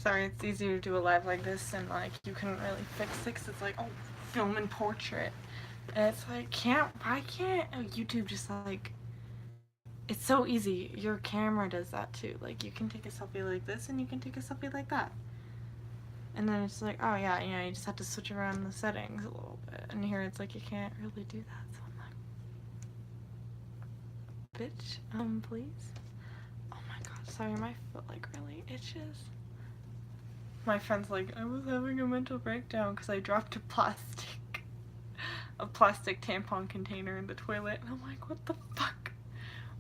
Sorry, it's easier to do a live like this, and like you couldn't really fix it 'cause it's like, oh, film and portrait, and it's like, why can't YouTube just like, it's so easy. Your camera does that too. Like you can take a selfie like this, and you can take a selfie like that, and then it's like, oh yeah, you know, you just have to switch around the settings a little bit. And here it's like you can't really do that. So I'm like, bitch, please. Oh my god, sorry, my foot like really itches. My friend's like, I was having a mental breakdown because I dropped a plastic tampon container in the toilet. And I'm like, what the fuck?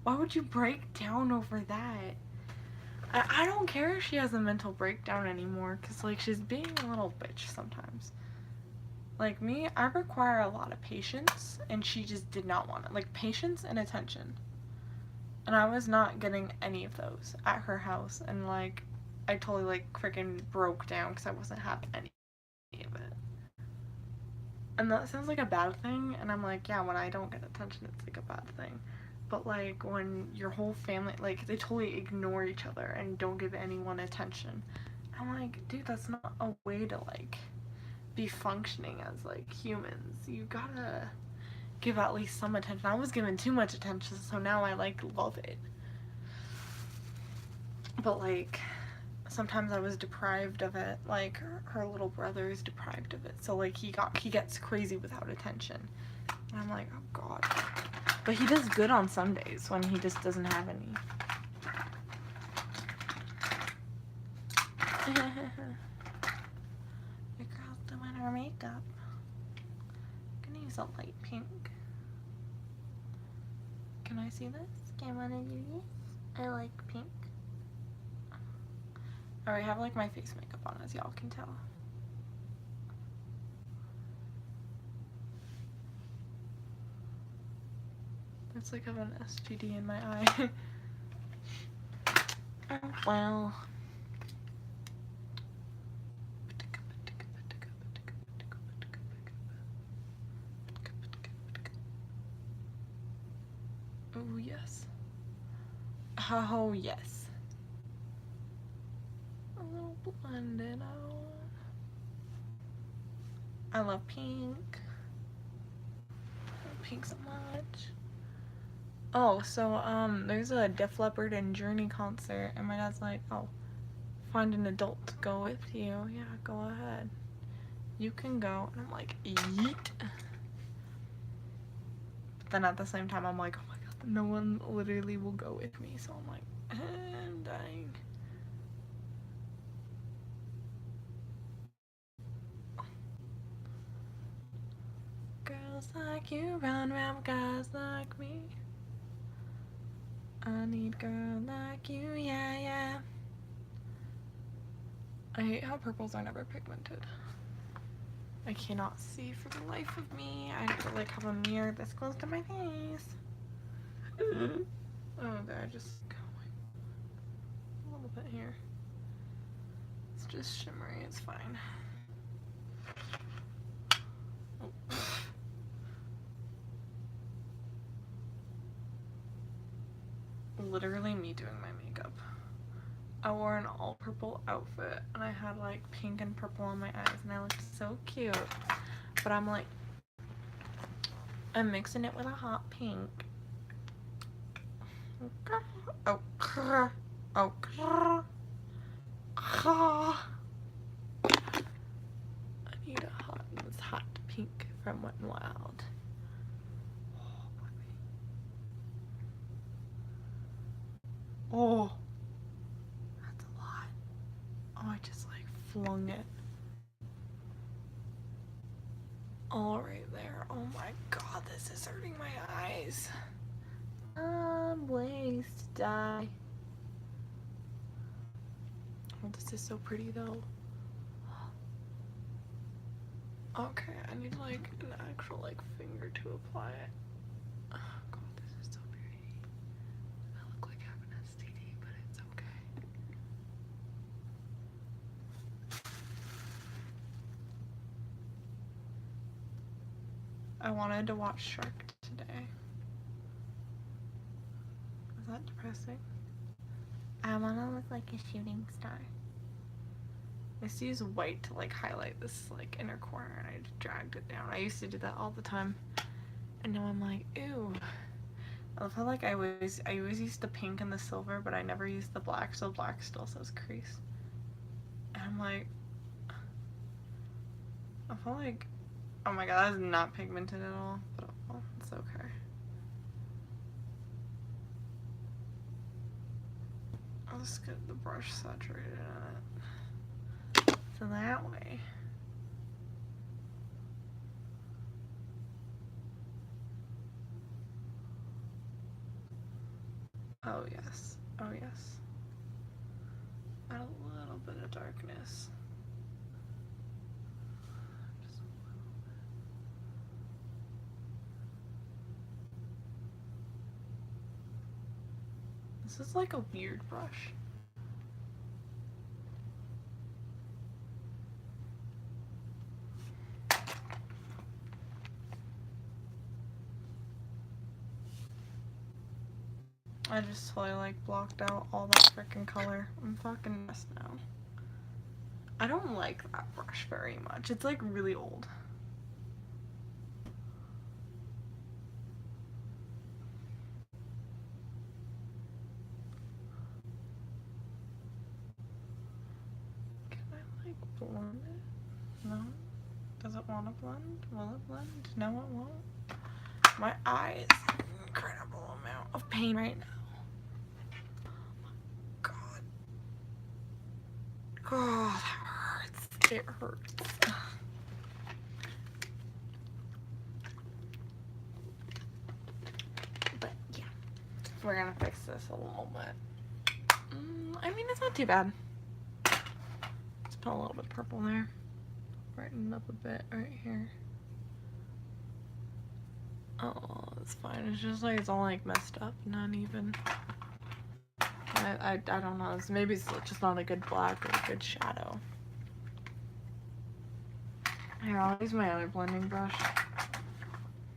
Why would you break down over that? I don't care if she has a mental breakdown anymore, because like she's being a little bitch sometimes. Like me, I require a lot of patience, and she just did not want it. Like patience and attention. And I was not getting any of those at her house, and like I totally like freaking broke down because I wasn't having any of it. And that sounds like a bad thing, and I'm like, yeah, when I don't get attention, it's like a bad thing. But like when your whole family, like they totally ignore each other and don't give anyone attention, I'm like, dude, that's not a way to like be functioning as like humans. You gotta give at least some attention. I was given too much attention, so now I like love it. But like sometimes I was deprived of it. Like her little brother is deprived of it, so like he gets crazy without attention, and I'm like, oh god. But he does good on some days when he just doesn't have any. Your girl's doing her makeup. I'm gonna use a light pink. Can I see this? Can I wanna do this? I like pink. I already have like my face makeup on, as y'all can tell. It's like I have an STD in my eye. Oh, well. Oh, yes. Oh, yes. A little blended out. I love pink. I love pink so much. Oh, so, there's a Def Leppard and Journey concert, and my dad's like, oh, find an adult to go with you. Yeah, go ahead. You can go. And I'm like, yeet. But then at the same time, I'm like, oh my god, no one literally will go with me. So I'm like, I'm dying. Girls like you run around with guys like me. I need a girl like you, yeah, yeah. I hate how purples are never pigmented. I cannot see for the life of me. I have to like have a mirror this close to my face. Oh, there, just going a little bit here. It's just shimmery, it's fine. Oh. Literally me doing my makeup. I wore an all purple outfit and I had like pink and purple on my eyes and I looked so cute. But I'm like, I'm mixing it with a hot pink. Oh, oh, I need a hot pink from Wet n Wild. Oh, that's a lot. Oh, I just like flung it all right there. Oh my god, this is hurting my eyes. I'm waiting to die. Oh, this is so pretty though. Okay, I need like an actual like finger to apply it. Oh god, this is so pretty. I look like I have an STD, but it's okay. I wanted to watch Shark today. Is that depressing? I wanna look like a shooting star. used to use white to like highlight this like inner corner, and I dragged it down. I used to do that all the time, and now I'm like, ew. I feel like I always used the pink and the silver, but I never used the black, so black still says crease. And I'm like, I feel like, oh my god, that is not pigmented at all, but oh, it's okay. I'll just get the brush saturated in it. So that way. Oh yes, oh yes. Add a little bit of darkness. Just a little bit. This is like a weird brush. I just totally like blocked out all that freaking color. I'm fucking messed now. I don't like that brush very much. It's like really old. Can I like blend it? No? Does it want to blend? Will it blend? No, it won't. My eyes are an incredible amount of pain right now. Oh, that hurts. It hurts. But yeah, we're gonna fix this a little bit. I mean, it's not too bad. Just put a little bit of purple there. Brighten up a bit right here. Oh, it's fine. It's just like it's all like messed up, not even. I don't know. Maybe it's just not a good black or a good shadow. Here, I'll use my other blending brush.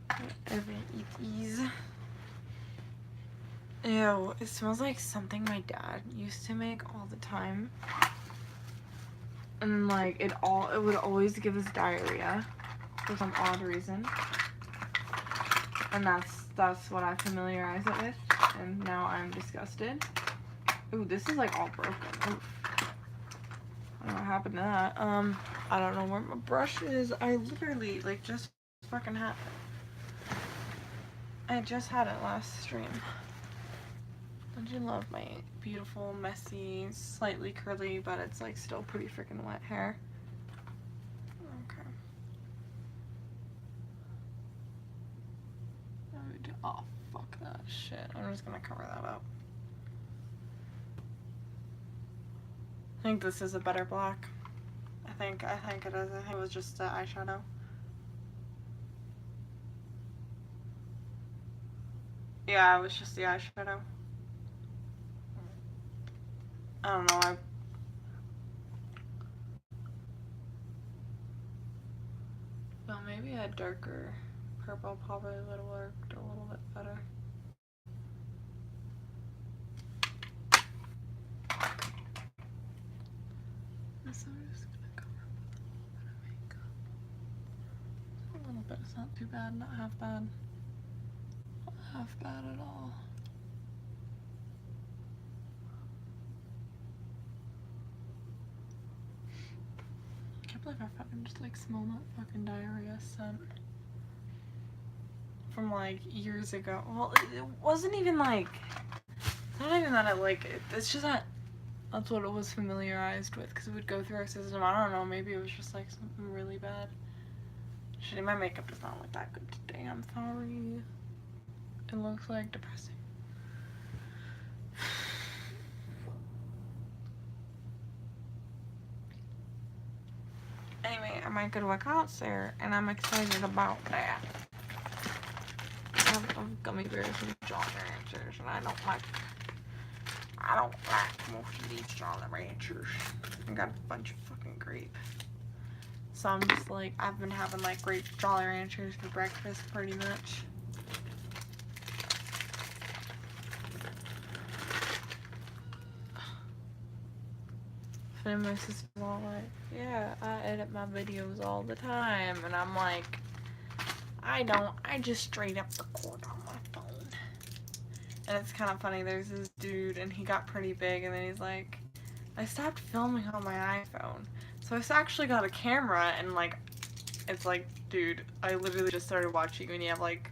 Whatever it is. Ew, it smells like something my dad used to make all the time. And like it would always give us diarrhea for some odd reason. And that's what I familiarize it with. And now I'm disgusted. Ooh, this is like all broken. Oof. I don't know what happened to that. I don't know where my brush is. I literally like just fucking had it. I just had it last stream. Don't you love my beautiful, messy, slightly curly, but it's like still pretty freaking wet hair? Okay. Oh, fuck that shit. I'm just gonna cover that up. I think this is a better black. I think it is. I think it was just the eyeshadow. Yeah, it was just the eyeshadow. I don't know. Well, maybe a darker purple probably would have worked a little bit better. So I'm just gonna cover up with a little bit of makeup. A little bit. It's not too bad. Not half bad. Not half bad at all. I can't believe I fucking just like smell that fucking diarrhea scent from like years ago. Well, it wasn't even like, it's not even that I like it. It's just that that's what it was familiarized with because it would go through our system. I don't know, maybe it was just like something really bad. Shit, my makeup does not look that good today. I'm sorry. It looks like depressing. Anyway, I might go to a concert and I'm excited about that. I have gummy bears and Jolly Ranchers and I don't like most of these Jolly Ranchers. I got a bunch of fucking grape. So I'm just like, I've been having like grape Jolly Ranchers for breakfast pretty much. And my sister's all like, yeah, I edit my videos all the time. And I'm like, I don't. I just straight up record on my phone. And it's kind of funny. There's this dude, and he got pretty big, and then he's like, I stopped filming on my iPhone. So I actually got a camera, and like, it's like, dude, I literally just started watching, and you have like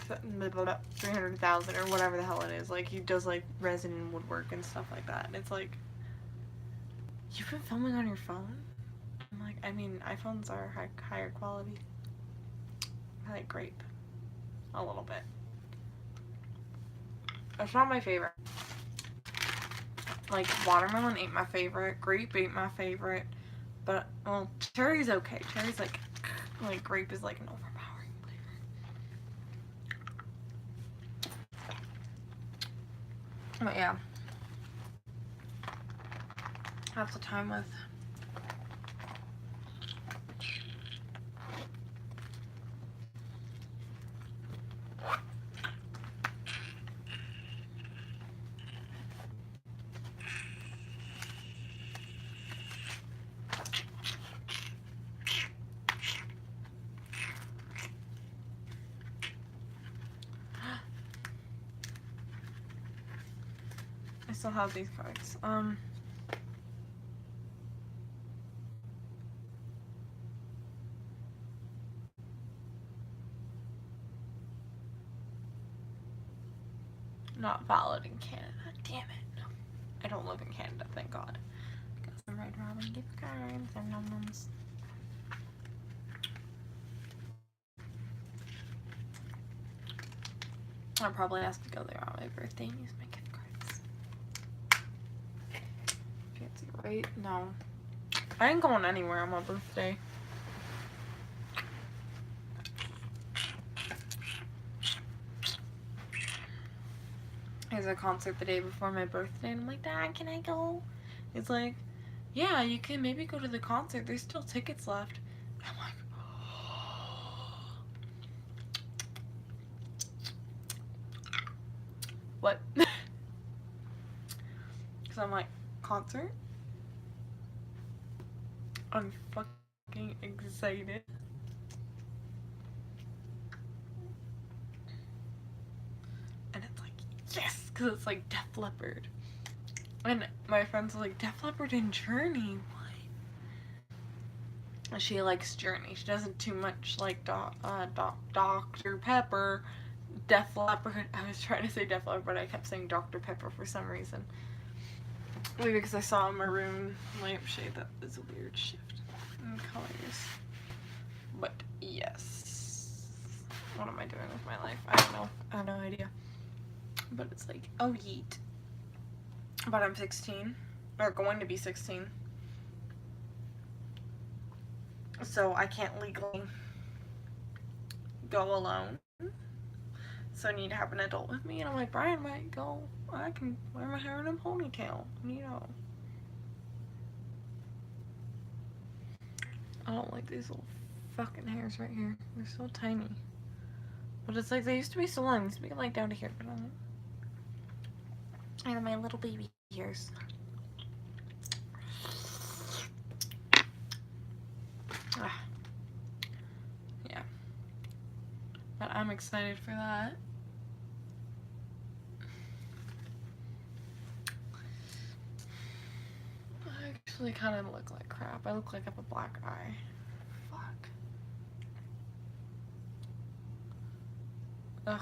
300,000 or whatever the hell it is. Like, he does like resin and woodwork and stuff like that. And it's like, you've been filming on your phone? I'm like, I mean, iPhones are higher quality. I like grape. A little bit. It's not my favorite. Like, watermelon ain't my favorite. Grape ain't my favorite. But, well, cherry's okay. Cherry's like grape is like an overpowering flavor. But yeah. That's the time with. I still have these cards. Not valid in Canada. Damn it. I don't live in Canada, thank God. Got some Red Robin gift cards and num-nums. I'll probably have to go there on my birthday and use my gift cards. Fancy, right? No. I ain't going anywhere on my birthday. There's a concert the day before my birthday, and I'm like, Dad, can I go? He's like, yeah, you can maybe go to the concert. There's still tickets left. I'm like, what? Because I'm like, concert? I'm fucking excited. And it's like, yes! Because it's like Def Leppard. And my friends are like, Def Leppard and Journey? What? She likes Journey. She doesn't too much like Dr. Pepper. Def Leppard. I was trying to say Def Leppard, but I kept saying Dr. Pepper for some reason. Maybe because I saw a maroon lampshade. That is a weird shift in colors. But yes. What am I doing with my life? I don't know. I have no idea. But it's like, oh yeet. But I'm 16. Or going to be 16. So I can't legally go alone. So I need to have an adult with me. And I'm like, Brian might go. I can wear my hair in a ponytail. You know. I don't like these little fucking hairs right here. They're so tiny. But it's like, they used to be so long. They used to be like down to here. But I have my little baby hairs. Yeah. But I'm excited for that. I actually kind of look like crap. I look like I have a black eye. Fuck. Ugh.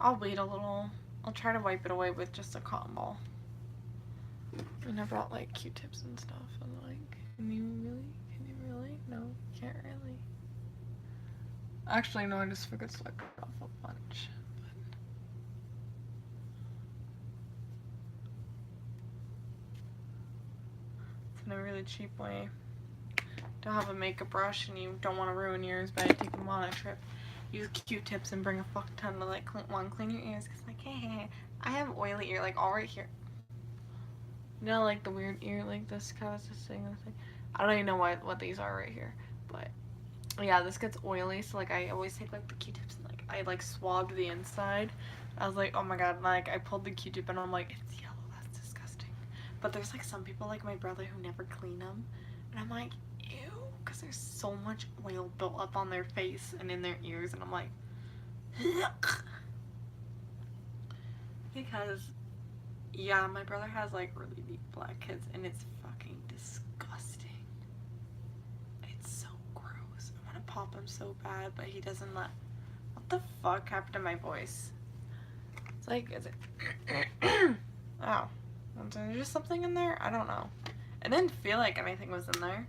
I'll wait a little. I'll try to wipe it away with just a cotton ball. And I brought like Q-tips and stuff. And like, can you really? No, can't really. Actually, no, I just forgot to wipe it off a bunch. It's in a really cheap way to have a makeup brush and you don't want to ruin yours by taking them on a trip. Use Q-tips and bring a fuck ton to like clean your ears. Cause like, hey, I have oily ear, like all right here. You know, like the weird ear, like this kind of thing. I don't even know what these are right here, but yeah, this gets oily. So like, I always take like the Q-tips and like I like swabbed the inside. I was like, oh my god, and, like I pulled the Q-tip and I'm like, it's yellow. That's But there's like some people like my brother who never clean them, and I'm like, ew, because there's so much oil built up on their face and in their ears, and I'm like, yuck. Because yeah, my brother has like really deep black kids, and it's fucking disgusting. It's so gross. I want to pop him so bad, but he doesn't let. What the fuck happened to my voice? It's like, is it? Oh, was there just something in there? I don't know. It didn't feel like anything was in there.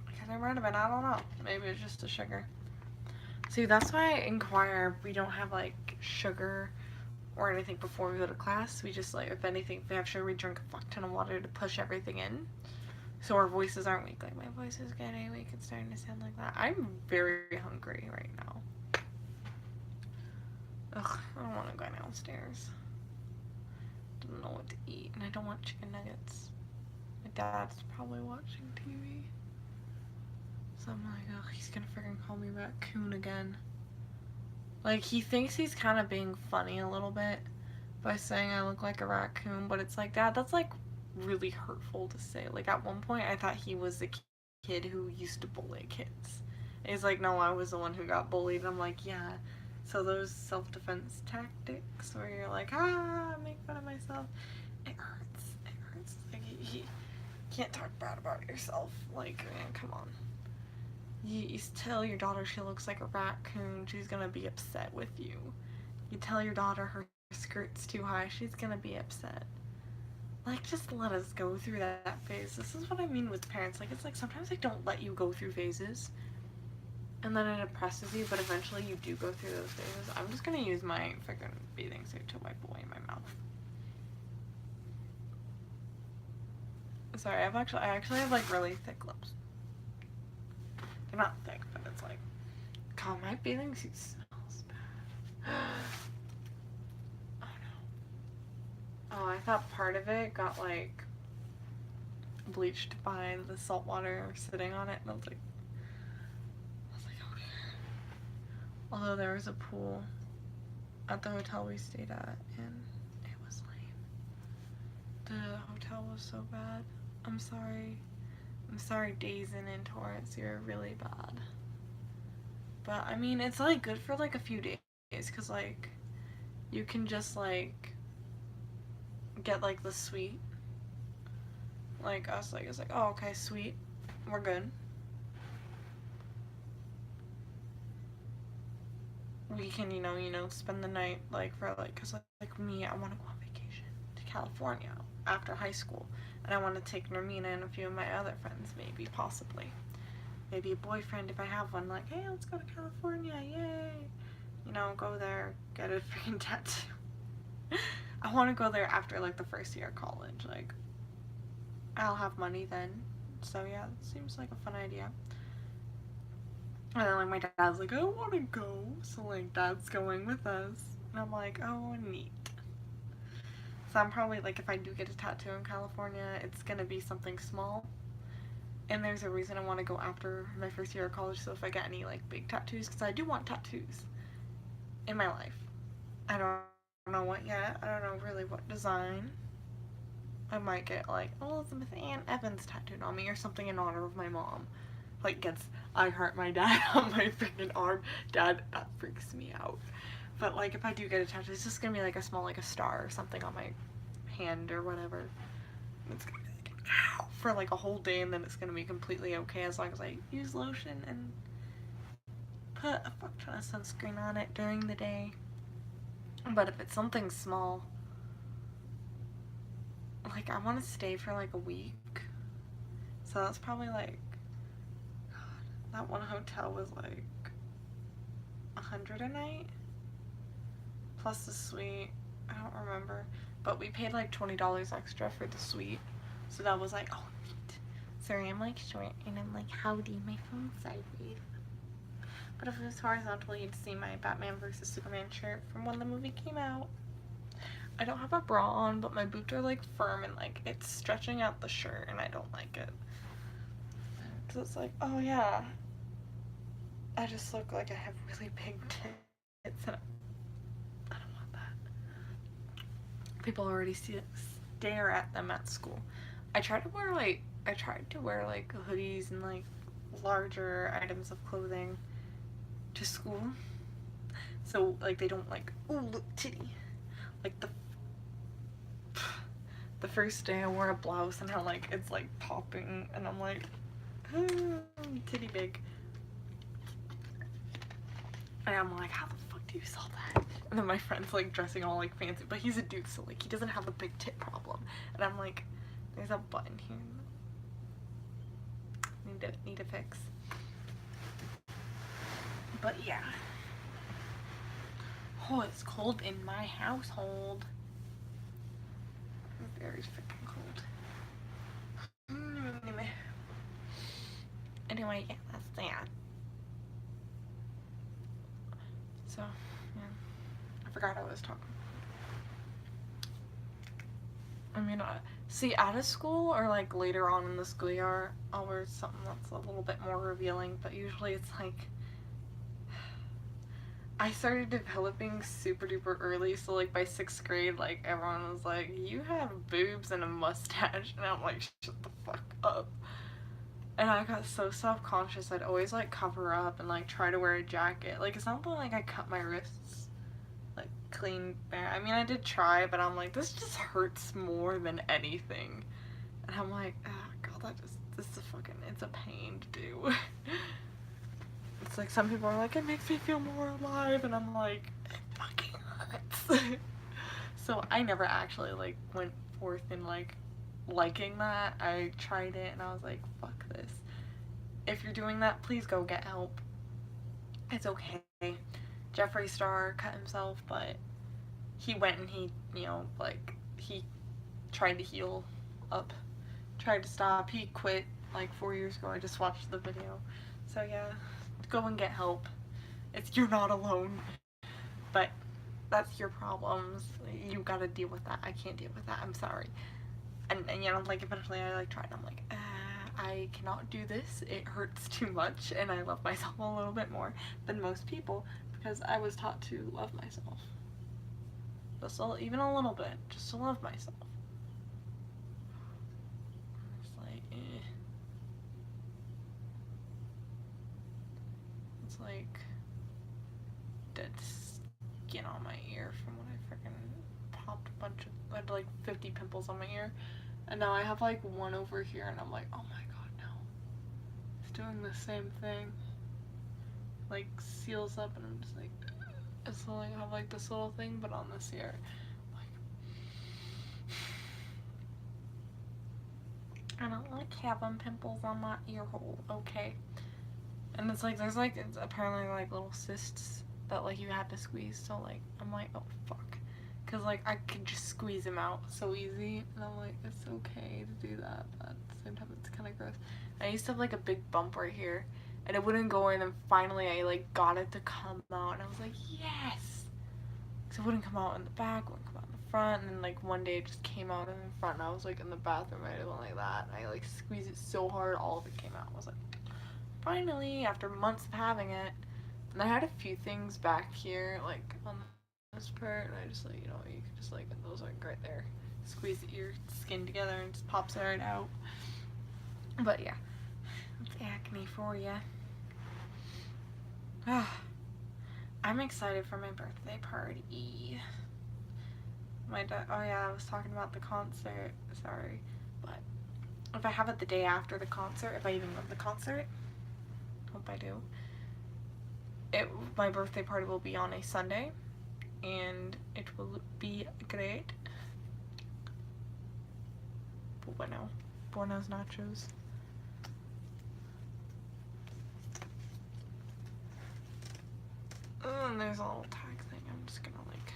Because it might have been, I don't know. Maybe it's just the sugar. See, that's why in choir we don't have like sugar or anything before we go to class. We just like, if anything, if we have sugar, we drink a fuck ton of water to push everything in. So our voices aren't weak. Like, my voice is getting weak. It's starting to sound like that. I'm very hungry right now. Ugh, I don't want to go downstairs. Don't know what to eat, and I don't want chicken nuggets. My dad's probably watching TV. So I'm like, ugh, he's gonna freaking call me raccoon again. Like, he thinks he's kind of being funny a little bit by saying I look like a raccoon, but it's like, Dad, that's like really hurtful to say. Like, at one point I thought he was the kid who used to bully kids. And he's like, no, I was the one who got bullied. And I'm like, yeah. So those self-defense tactics where you're like, make fun of myself, it hurts. It hurts. Like, you can't talk bad about yourself. Like, man, come on. You tell your daughter she looks like a raccoon, she's gonna be upset with you. You tell your daughter her skirt's too high, she's gonna be upset. Like, just let us go through that phase. This is what I mean with parents. Like, it's like sometimes they don't let you go through phases, and then it oppresses you, but eventually you do go through those phases. I'm just gonna use my freaking bathing suit to wipe away my mouth. Sorry, I actually have like really thick lips. They're not thick, but it's like, God, my bathing suit smells bad. Oh no. Oh, I thought part of it got like bleached by the salt water sitting on it, and I was like, oh dear. Although there was a pool at the hotel we stayed at, and it was lame. The hotel was so bad. I'm sorry. I'm sorry, Days Inn and Torrance, you're really bad. But, I mean, it's, like, good for, like, a few days, because, like, you can just, like, get, like, the suite. Like, us, like, it's like, oh, okay, sweet, we're good. We can, you know, spend the night, like, for, like, because, like, me, I want to go on vacation to California after high school. And I want to take Nermina and a few of my other friends, maybe, possibly. Maybe a boyfriend if I have one, like, hey, let's go to California, yay! You know, go there, get a freaking tattoo. I want to go there after, like, the first year of college. Like, I'll have money then. So, yeah, it seems like a fun idea. And then, like, my dad's like, I don't want to go. So, like, Dad's going with us. And I'm like, oh, neat. So I'm probably, like, if I do get a tattoo in California, it's gonna be something small. And there's a reason I want to go after my first year of college, so if I get any, like, big tattoos, because I do want tattoos in my life. I don't know what yet. I don't know really what design. I might get, like, Elizabeth Ann Evans tattooed on me or something in honor of my mom. Like, gets I Heart My Dad on my freaking arm. Dad, that freaks me out. But, like, if I do get a tattoo, it's just gonna be, like, a small, like, a star or something on my hand or whatever. It's gonna be like, ow, for, like, a whole day, and then it's gonna be completely okay as long as I use lotion and put a fuck ton of sunscreen on it during the day. But if it's something small, like, I want to stay for, like, a week. So that's probably, like, God, that one hotel was, like, $100 a night? Plus the suite, I don't remember, but we paid like $20 extra for the suite, so that was like, oh neat. Sorry, I'm like short and I'm like, howdy, my phone's sideways. But if it was horizontal, you'd see my Batman vs Superman shirt from when the movie came out. I don't have a bra on, but my boots are like firm and like it's stretching out the shirt, and I don't like it. Cause it's like, oh yeah, I just look like I have really big tits, and I don't want that. people already stare at them at school. I tried to wear like hoodies and like larger items of clothing to school, so like they don't like, oh look titty. Like the first day I wore a blouse and how like it's like popping and I'm like, oh, titty big. And I'm like, how the fuck do you sell that? And then my friend's like dressing all like fancy, but he's a dude, so like he doesn't have a big tit problem. And I'm like, there's a button here. Need to fix. But yeah. Oh, it's cold in my household. Very freaking cold. Anyway, yeah, that's that. So, yeah. I forgot I was talking. I mean, see, out of school or like later on in the school year, I'll wear something that's a little bit more revealing, but usually it's like, I started developing super duper early, so like by 6th grade, like everyone was like, you have boobs and a mustache, and I'm like, shut the fuck up. And I got so self-conscious, I'd always like cover up and like try to wear a jacket. Like it's not like I cut my wrists like clean bare. I mean, I did try, but I'm like, this just hurts more than anything. And I'm like, oh god, this is fucking, it's a pain to do. It's like some people are like, it makes me feel more alive, and I'm like, it fucking hurts. So I never actually like went forth in like liking that. I tried it and I was like, fuck this. If you're doing that, please go get help. It's okay. Jeffree Star cut himself, but he went and he, you know, like, he tried to heal up, tried to stop. He quit like 4 years ago. I just watched the video. So yeah, go and get help. You're not alone. But that's your problems. You gotta deal with that. I can't deal with that. I'm sorry. And you know, like eventually I like tried. I'm like, I cannot do this. It hurts too much, and I love myself a little bit more than most people because I was taught to love myself. Just even a little bit, just to love myself. It's like, It's like dead skin on my ear from when I freaking popped a bunch of, I had like 50 pimples on my ear. And now I have like one over here and I'm like, oh my god, no. It's doing the same thing. Like seals up and I'm just like, it's like I have like this little thing but on this ear. Like, I don't like having pimples on my ear hole, okay? And it's like, there's like, it's apparently like little cysts that like you have to squeeze, so like, I'm like, oh fuck. Cause like, I could just squeeze them out so easy, and I'm like, it's okay to do that, but at the same time it's kind of gross. I used to have like a big bump right here, and it wouldn't go in, and finally I like got it to come out, and I was like, yes! Cause it wouldn't come out in the back, it wouldn't come out in the front, and then like one day it just came out in the front, and I was like in the bathroom, I did one like that, and I like squeezed it so hard, all of it came out. I was like, finally, after months of having it. And I had a few things back here, like on this part, and I just like, you know, you could just like, those like right there, squeeze your skin together and it just pops it right out. But yeah, it's acne for you. I'm excited for my birthday party. My dad, oh yeah, I was talking about the concert, sorry, but if I have it the day after the concert, if I even go to the concert, hope I do, my birthday party will be on a Sunday, and it will be great. Buenos nachos. And there's a little tag thing. I'm just gonna like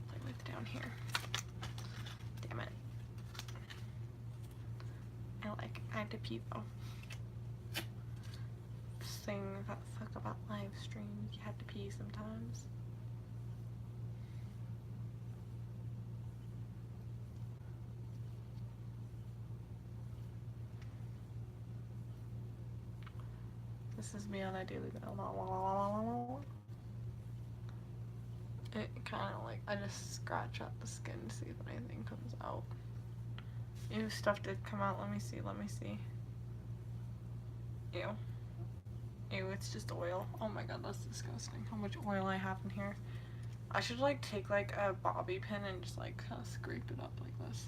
play with down here. Damn it. I had to pee though. Thing that suck about live streams, you have to pee sometimes. This is me on a daily basis. It kind of like, I just scratch up the skin to see if anything comes out. Ew, stuff did come out. Let me see. Ew. Ew, it's just oil. Oh my god, that's disgusting. How much oil I have in here. I should like take like a bobby pin and just like kind of scrape it up like this.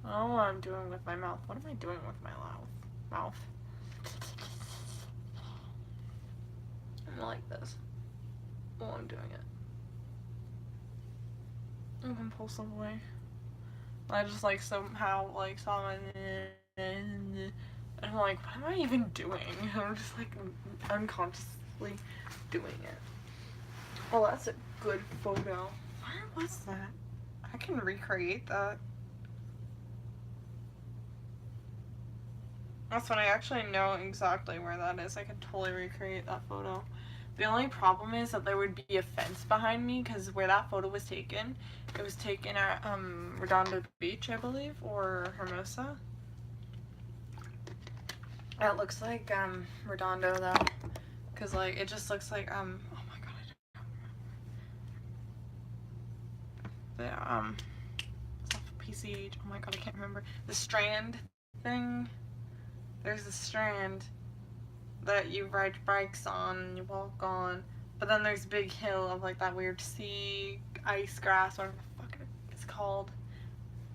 I don't know what I'm doing with my mouth. What am I doing with my mouth? I'm like this while I'm doing it. Compulsively. I just like somehow like saw my and I'm like, what am I even doing? I'm just like unconsciously doing it. Oh, that's a good photo. Where was that? I can recreate that. That's when I actually know exactly where that is. I could totally recreate that photo. The only problem is that there would be a fence behind me because where that photo was taken, it was taken at Redondo Beach, I believe, or Hermosa. It looks like Redondo though, because like it just looks like oh my god, I don't remember. The PCH. Oh my god, I can't remember the Strand thing. There's a Strand that you ride bikes on and you walk on, but then there's a big hill of like that weird sea ice grass, whatever the fuck it's called.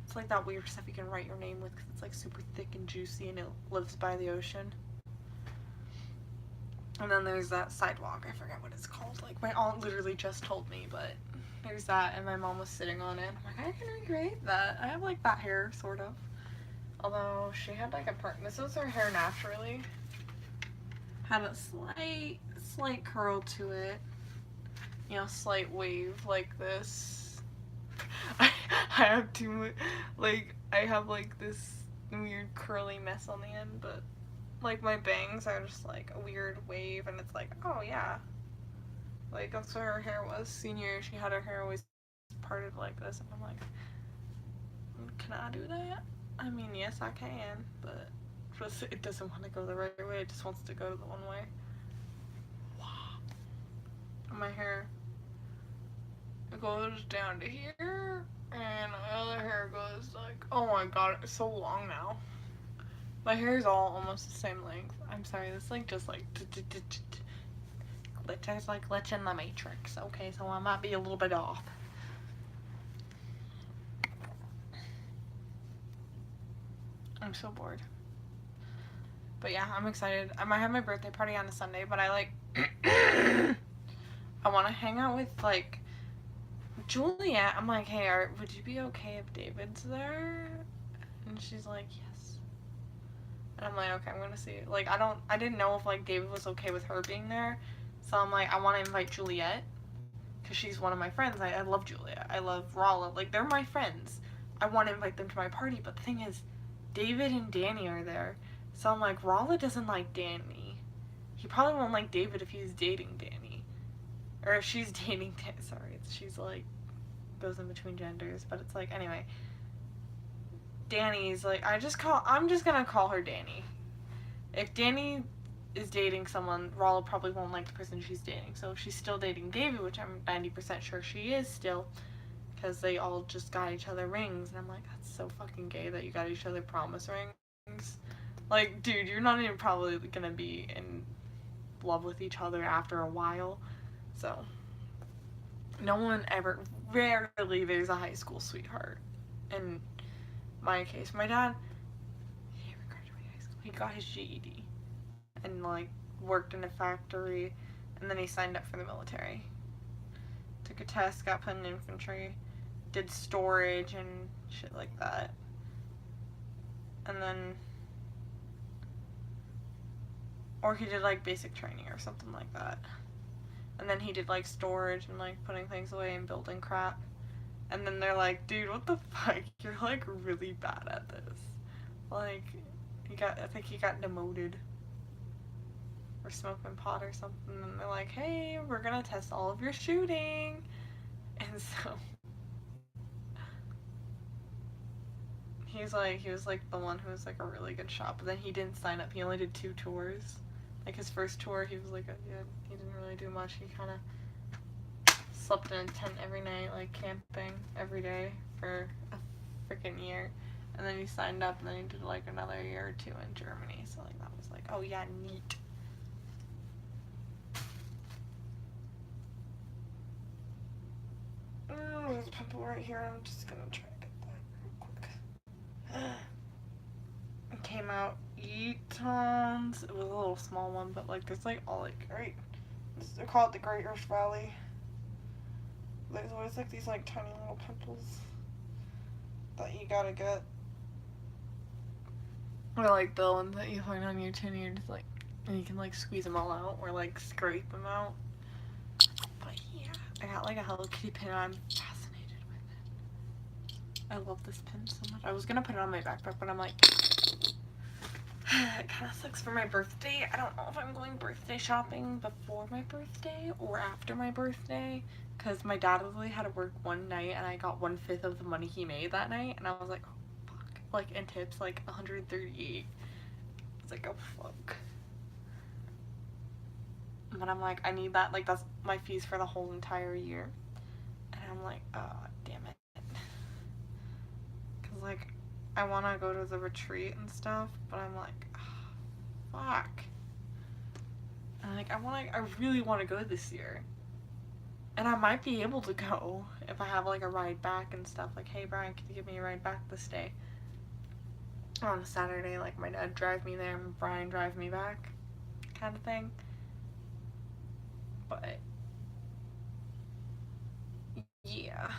It's like that weird stuff you can write your name with because it's like super thick and juicy and it lives by the ocean. And then there's that sidewalk, I forget what it's called. Like my aunt literally just told me, but there's that and my mom was sitting on it. I'm like, I can recreate that. I have like that hair, sort of. Although she had like a part, this was her hair naturally. Had a slight curl to it. You know, slight wave like this. I have too much, like, I have like this weird curly mess on the end, but like my bangs are just like a weird wave and it's like, oh yeah. Like that's what her hair was. Senior year, she had her hair always parted like this and I'm like, can I do that? I mean, yes I can, but it doesn't want to go the right way, it just wants to go the one way. And my hair, it goes down to here, and my other hair goes like, oh my god, it's so long now. My hair is all almost the same length. I'm sorry, this like just like glitch. I was like glitch in the matrix. Okay, so I might be a little bit off. I'm so bored. But yeah, I'm excited. I might have my birthday party on a Sunday, but I like I want to hang out with like Juliet. I'm like, hey, would you be okay if David's there? And she's like, yes. And I'm like, okay, I'm gonna see. Like, I didn't know if like David was okay with her being there, so I'm like, I want to invite Juliet because she's one of my friends. I love Juliet. I love Rolla. Like, they're my friends. I want to invite them to my party, but the thing is, David and Danny are there. So I'm like, Rolla doesn't like Danny. He probably won't like David if he's dating Danny. Or if she's dating Danny. Sorry, she's like, goes in between genders. But it's like, anyway. Danny's like, I'm just gonna call her Danny. If Danny is dating someone, Rolla probably won't like the person she's dating. So if she's still dating David, which I'm 90% sure she is still, because they all just got each other rings. And I'm like, that's so fucking gay that you got each other promise rings. Like, dude, you're not even probably gonna be in love with each other after a while. So, no one ever, rarely there's a high school sweetheart. In my case, my dad, he never graduated high school. He got his GED and, like, worked in a factory, and then he signed up for the military. Took a test, got put in infantry, did storage and shit like that. And then, or he did like basic training or something like that. And then he did like storage and like putting things away and building crap. And then they're like, dude, what the fuck? You're like really bad at this. Like, I think he got demoted. Or smoking pot or something. And they're like, hey, we're gonna test all of your shooting. And so he was like the one who was like a really good shot, but then he didn't sign up. He only did 2 tours. Like his first tour, he was like, he didn't really do much. He kind of slept in a tent every night, like camping every day for a freaking year. And then he signed up, and then he did like another year or two in Germany. So like that was like, oh yeah, neat. There's a pimple right here. I'm just gonna try to get that real quick. It came out tons. It was a little small one, but like there's like all like right. They're called the Great Rift Valley. There's always like these like tiny little pimples that you gotta get. Or like the ones that you find on your chin, you're just like, and you can like squeeze them all out or like scrape them out. But yeah, I got like a Hello Kitty pin. I'm fascinated with it. I love this pin so much. I was gonna put it on my backpack, but I'm like, it kind of sucks for my birthday. I don't know if I'm going birthday shopping before my birthday or after my birthday, because my dad literally had to work one night and I got 1/5 of the money he made that night, and I was like, oh fuck. Like in tips, like 138. It's like, oh fuck. But I'm like, I need that. Like that's my fees for the whole entire year, and I'm like, oh damn it. Cause like I want to go to the retreat and stuff, but I'm like, oh, fuck. And like I really want to go this year, and I might be able to go if I have like a ride back and stuff. Like, hey Brian, can you give me a ride back this day? On a Saturday, like my dad drive me there and Brian drive me back, kind of thing. But yeah.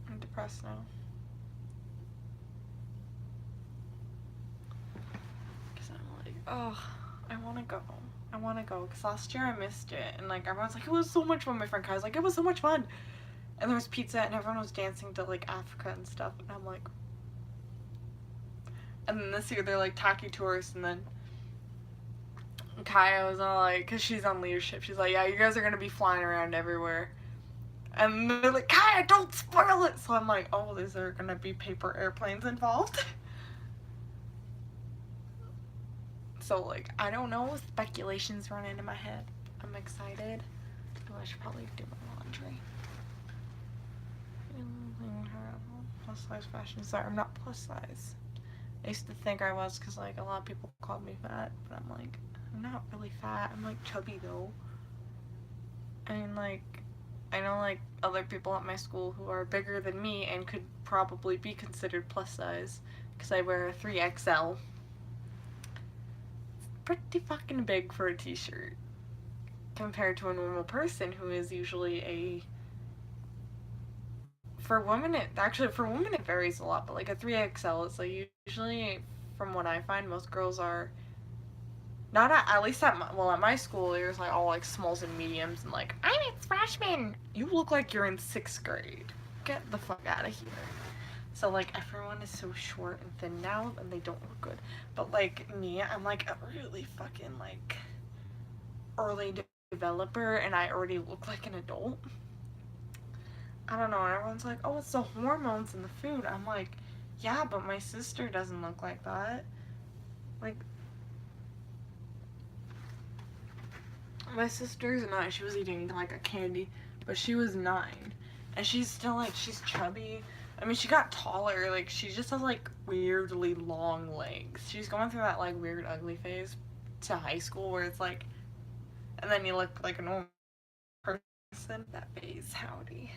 I'm depressed now. Because I'm like, oh, I want to go. I want to go. Because last year I missed it. And like everyone's like, it was so much fun. My friend Kai was like, it was so much fun. And there was pizza and everyone was dancing to like Africa and stuff. And I'm like, and then this year they're like tacky tourists, and then Kaya was all like, because she's on leadership, she's like, yeah, you guys are going to be flying around everywhere. And they're like, Kaya, don't spoil it! So I'm like, oh, is there going to be paper airplanes involved? So, like, I don't know. Speculations run into my head. I'm excited. Oh, I should probably do my laundry. Plus size fashion. Sorry, I'm not plus size. I used to think I was because, like, a lot of people called me fat. But I'm like, I'm not really fat. I'm, like, chubby, though. I mean, like, I know, like, other people at my school who are bigger than me and could probably be considered plus size because I wear a 3XL. Pretty fucking big for a t-shirt compared to a normal person who is usually a, for women it varies a lot, but like a 3XL is like usually, from what I find, most girls are not at least at my school there's like all like smalls and mediums, and like, I'm a freshman, you look like you're in 6th grade, get the fuck out of here. So like everyone is so short and thin now and they don't look good. But like me, I'm like a really fucking like early developer and I already look like an adult. I don't know, and everyone's like, oh, it's the hormones and the food. I'm like, yeah, but my sister doesn't look like that. Like, my sister's 9, she was eating like a candy, but she was 9. And she's still like, she's chubby. I mean, she got taller, like, she just has, like, weirdly long legs. She's going through that, like, weird ugly phase to high school where it's, like, and then you look like a normal person. That phase, howdy.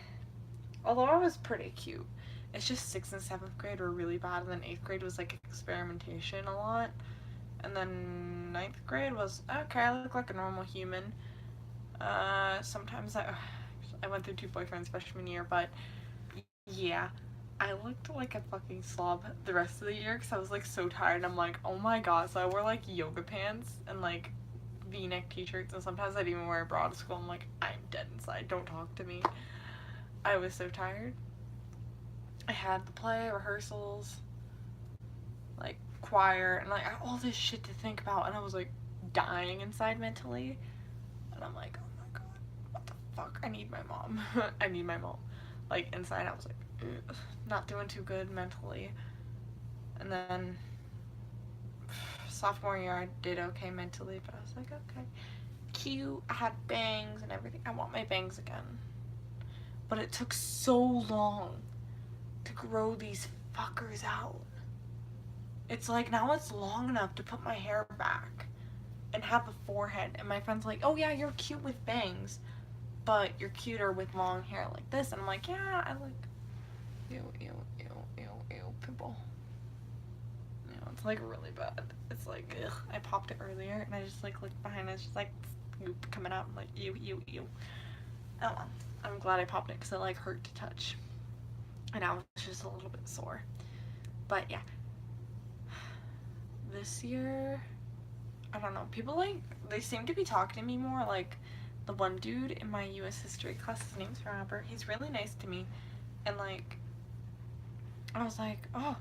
Although I was pretty cute. It's just 6th and 7th grade were really bad, and then 8th grade was, like, experimentation a lot. And then 9th grade was, okay, I look like a normal human. Sometimes I went through 2 boyfriends freshman year, but yeah. I looked like a fucking slob the rest of the year because I was like so tired. I'm like, oh my god. So I wore like yoga pants and like v-neck t-shirts, and sometimes I'd even wear a bra to school. I'm like, I'm dead inside. Don't talk to me. I was so tired. I had the play, rehearsals, like choir, and like all this shit to think about, and I was like dying inside mentally. and I'm like, oh my god, what the fuck? I need my mom. I need my mom. Like, inside I was like, ugh, not doing too good mentally. And then sophomore year I did okay mentally, but I was like, okay, cute, I had bangs and everything. I want my bangs again. But it took so long to grow these fuckers out. It's like, now it's long enough to put my hair back and have a forehead. And my friend's like, oh yeah, you're cute with bangs, but you're cuter with long hair like this. And I'm like, yeah, I like, ew, pimple. You know, it's like really bad. It's like, ugh, I popped it earlier and I just like looked behind it. It's just like, goop coming out. I'm like, ew. Oh well, I'm glad I popped it because it like hurt to touch. And I was just a little bit sore. But yeah. This year, I don't know, people like, they seem to be talking to me more. Like, the one dude in my US history class, his name's Robert, he's really nice to me, and like, I was like, oh,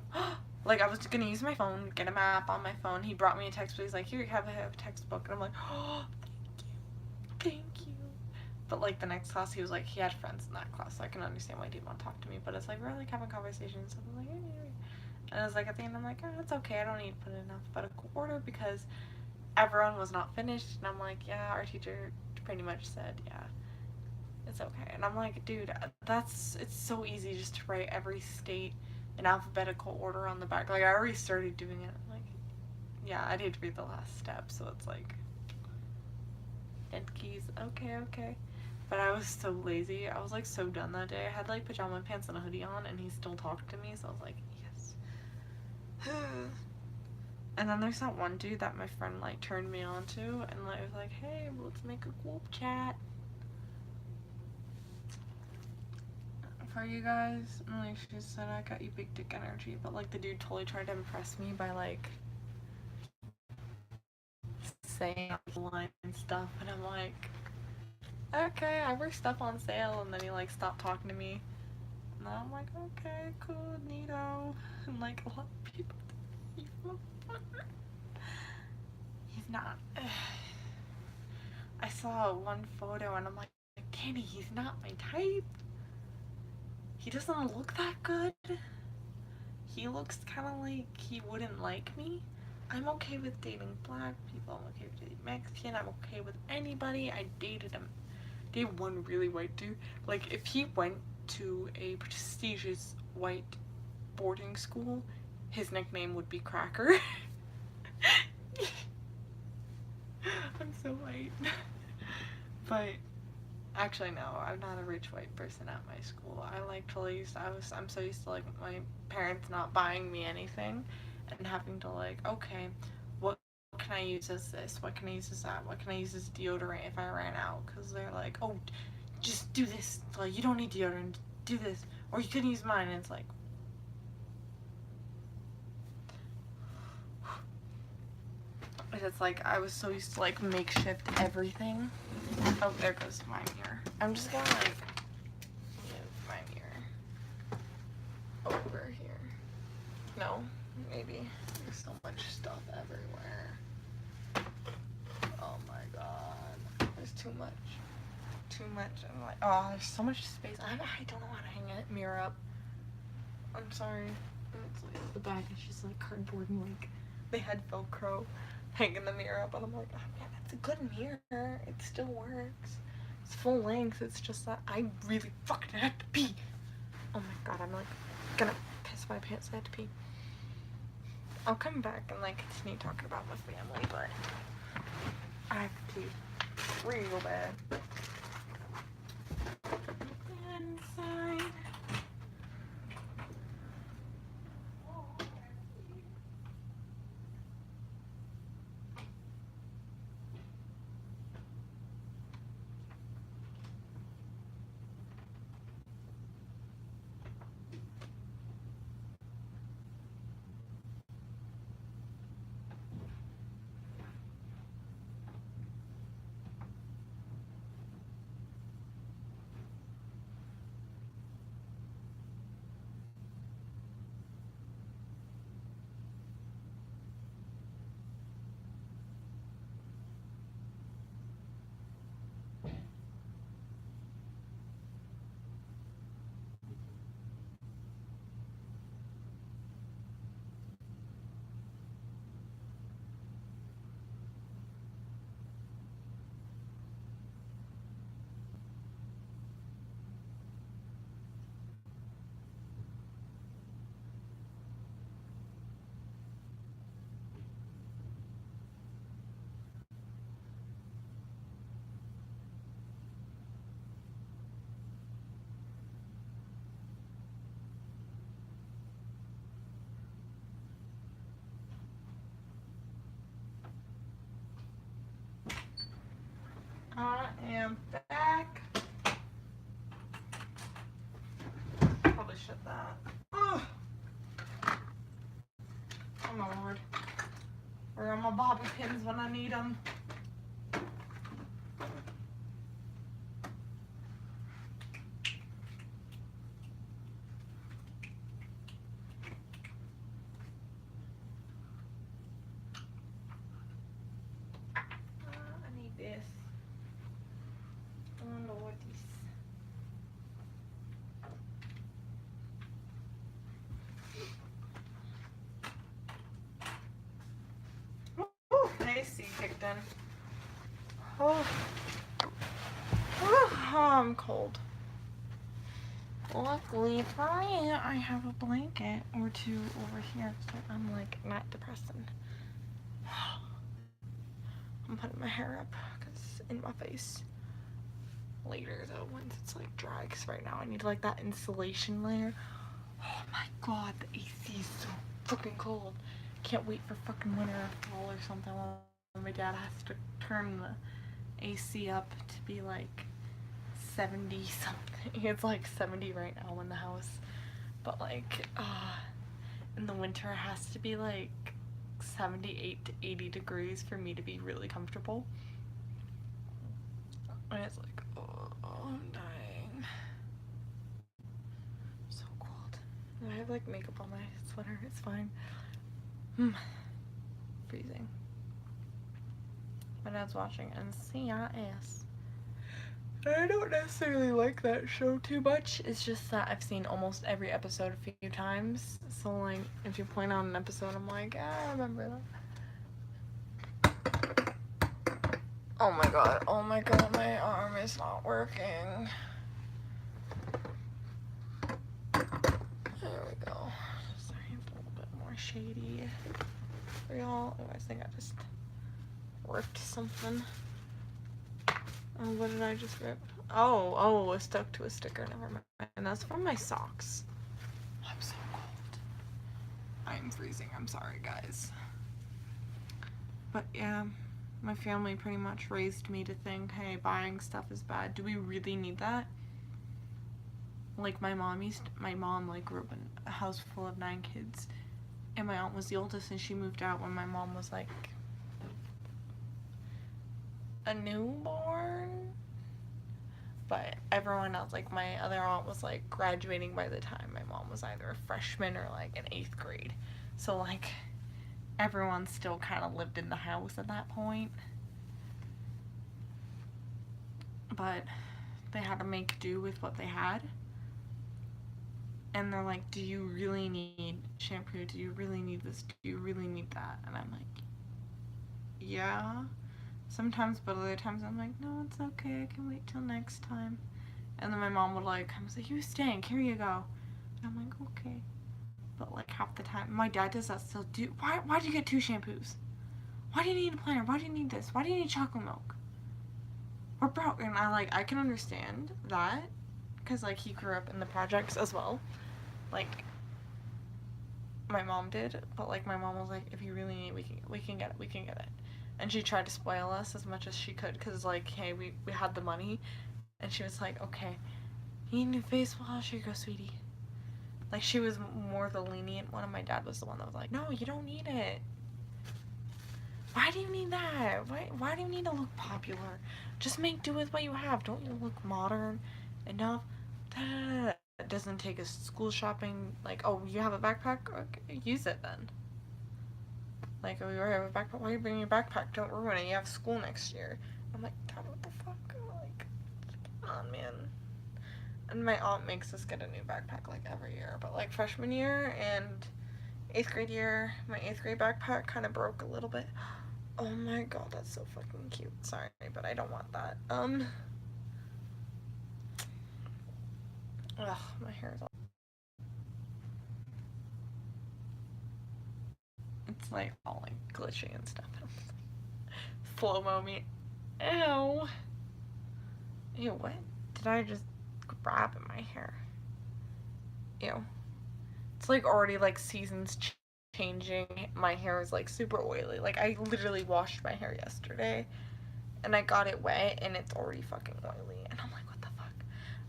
like, I was gonna use my phone, get a map on my phone. He brought me a textbook. He's like, here, you have a textbook. And I'm like, oh, thank you. But like the next class, he was like, he had friends in that class, so I can understand why he didn't want to talk to me. But it's like, we're like having conversations, so I'm like, hey. And I was like, at the end, I'm like, oh, it's okay, I don't need to put in alphabetical order because everyone was not finished. And I'm like, yeah, our teacher pretty much said, yeah, it's okay. And I'm like, dude, it's so easy just to write every state in alphabetical order on the back. Like, I already started doing it. I'm like, yeah, I did read the last step, so it's like, dent keys, okay. But I was so lazy. I was like so done that day. I had like pajama pants and a hoodie on, and he still talked to me, so I was like, yes. And then there's that one dude that my friend like turned me on to, and like was like, hey, let's make a group chat for you guys. And like she said, I got you big dick energy, but like the dude totally tried to impress me by like saying online and stuff, and I'm like, okay, I wear stuff on sale. And then he like stopped talking to me, and I'm like, okay, cool, neato. And like a lot of people, you motherfucker. He's not. I saw one photo and I'm like, Danny, he's not my type. He doesn't look that good. He looks kind of like he wouldn't like me. I'm okay with dating black people. I'm okay with dating Mexican. I'm okay with anybody. I dated him. Dated one really white dude. Like, if he went to a prestigious white boarding school, his nickname would be Cracker. I'm so white. But actually no, I'm not a rich white person at my school. I like totally used to, I'm so used to like my parents not buying me anything and having to like, okay, what can I use as this? What can I use as that? What can I use as deodorant if I ran out? Because they're like, oh, just do this. Like, you don't need deodorant. Do this. Or you can use mine. And it's like, it's like I was so used to like makeshift everything. Oh, there goes my mirror. I'm just gonna like move my mirror over here. No, maybe. There's so much stuff everywhere. Oh my god. There's too much. Too much. I'm like, oh, there's so much space. I don't know how to hang a mirror up. I'm sorry. It's like the back is just like cardboard and like they had Velcro hanging the mirror up, and I'm like, oh man, it's a good mirror. It still works. It's full length. It's just that I really fucking had to pee. Oh my god, I'm like gonna piss my pants. I had to pee. I'll come back and like continue talking about my family, but I have to pee real bad. Inside. at that. Ugh. Oh my lord. Where are my bobby pins when I need them? I need this. I wonder what this. AC kicked in. Oh. Oh, I'm cold. Luckily for me, I have a blanket or two over here, so I'm like not depressing. I'm putting my hair up because in my face. Later though, once it's like dry, because right now I need like that insulation layer. Oh my god, the AC is so fucking cold. Can't wait for fucking winter or fall or something when my dad has to turn the AC up to be like 70 something. It's like 70 right now in the house, but like in the winter it has to be like 78 to 80 degrees for me to be really comfortable. And it's like, oh, I'm dying. So cold. I have like makeup on my sweater, it's fine. Freezing. My dad's watching NCIS. I don't necessarily like that show too much. It's just that I've seen almost every episode a few times. So like, if you point out an episode, I'm like, I remember that. Oh my god, my arm is not working. There we go. Sorry, it's a little bit more shady for y'all. Oh, I think I just ripped something. Oh, what did I just rip? Oh, it stuck to a sticker. Never mind. And that's from my socks. I'm so cold. I'm freezing. I'm sorry, guys. But yeah, my family pretty much raised me to think, hey, buying stuff is bad. Do we really need that? Like my mom like grew up in a house full of 9 kids, and my aunt was the oldest, and she moved out when my mom was like a newborn. But everyone else, like my other aunt was like graduating by the time my mom was either a freshman or like in 8th grade. So like everyone still kind of lived in the house at that point. But they had to make do with what they had. And they're like, do you really need shampoo? Do you really need this? Do you really need that? And I'm like, yeah. Sometimes, but other times I'm like, no, it's okay, I can wait till next time. And then my mom would like come and say, you stink, here you go. And I'm like, okay. But like half the time, my dad does that still. Why did you get 2 shampoos? Why do you need a planner? Why do you need this? Why do you need chocolate milk? We're broke. And I can understand that, because like he grew up in the projects as well. Like my mom did, but like my mom was like, if you really need, we can get it. And she tried to spoil us as much as she could, because like, hey, we had the money, and she was like, okay, you need a new face wash? Here you go, sweetie. Like, she was more the lenient one, and my dad was the one that was like, no, you don't need it. Why do you need that? Why do you need to look popular? Just make do with what you have. Don't you look modern enough? It doesn't take us school shopping. Like, oh, you have a backpack? Okay, use it then. Like, oh, you already have a backpack? Why are you bringing your backpack? Don't ruin it. You have school next year. I'm like, Dad, what the fuck? Like, come on, man. And my aunt makes us get a new backpack, like, every year. But, like, freshman year and 8th grade year, my 8th grade backpack kind of broke a little bit. Oh my god, that's so fucking cute. Sorry, but I don't want that. Ugh, my hair is all... It's, like, all, like, glitchy and stuff. Slow-mo me. Ew. Ew, what? Did I just grab in my hair? Ew. It's, like, already, like, seasons changing. My hair is, like, super oily. Like, I literally washed my hair yesterday, and I got it wet, and it's already fucking oily. And I'm like, what the fuck?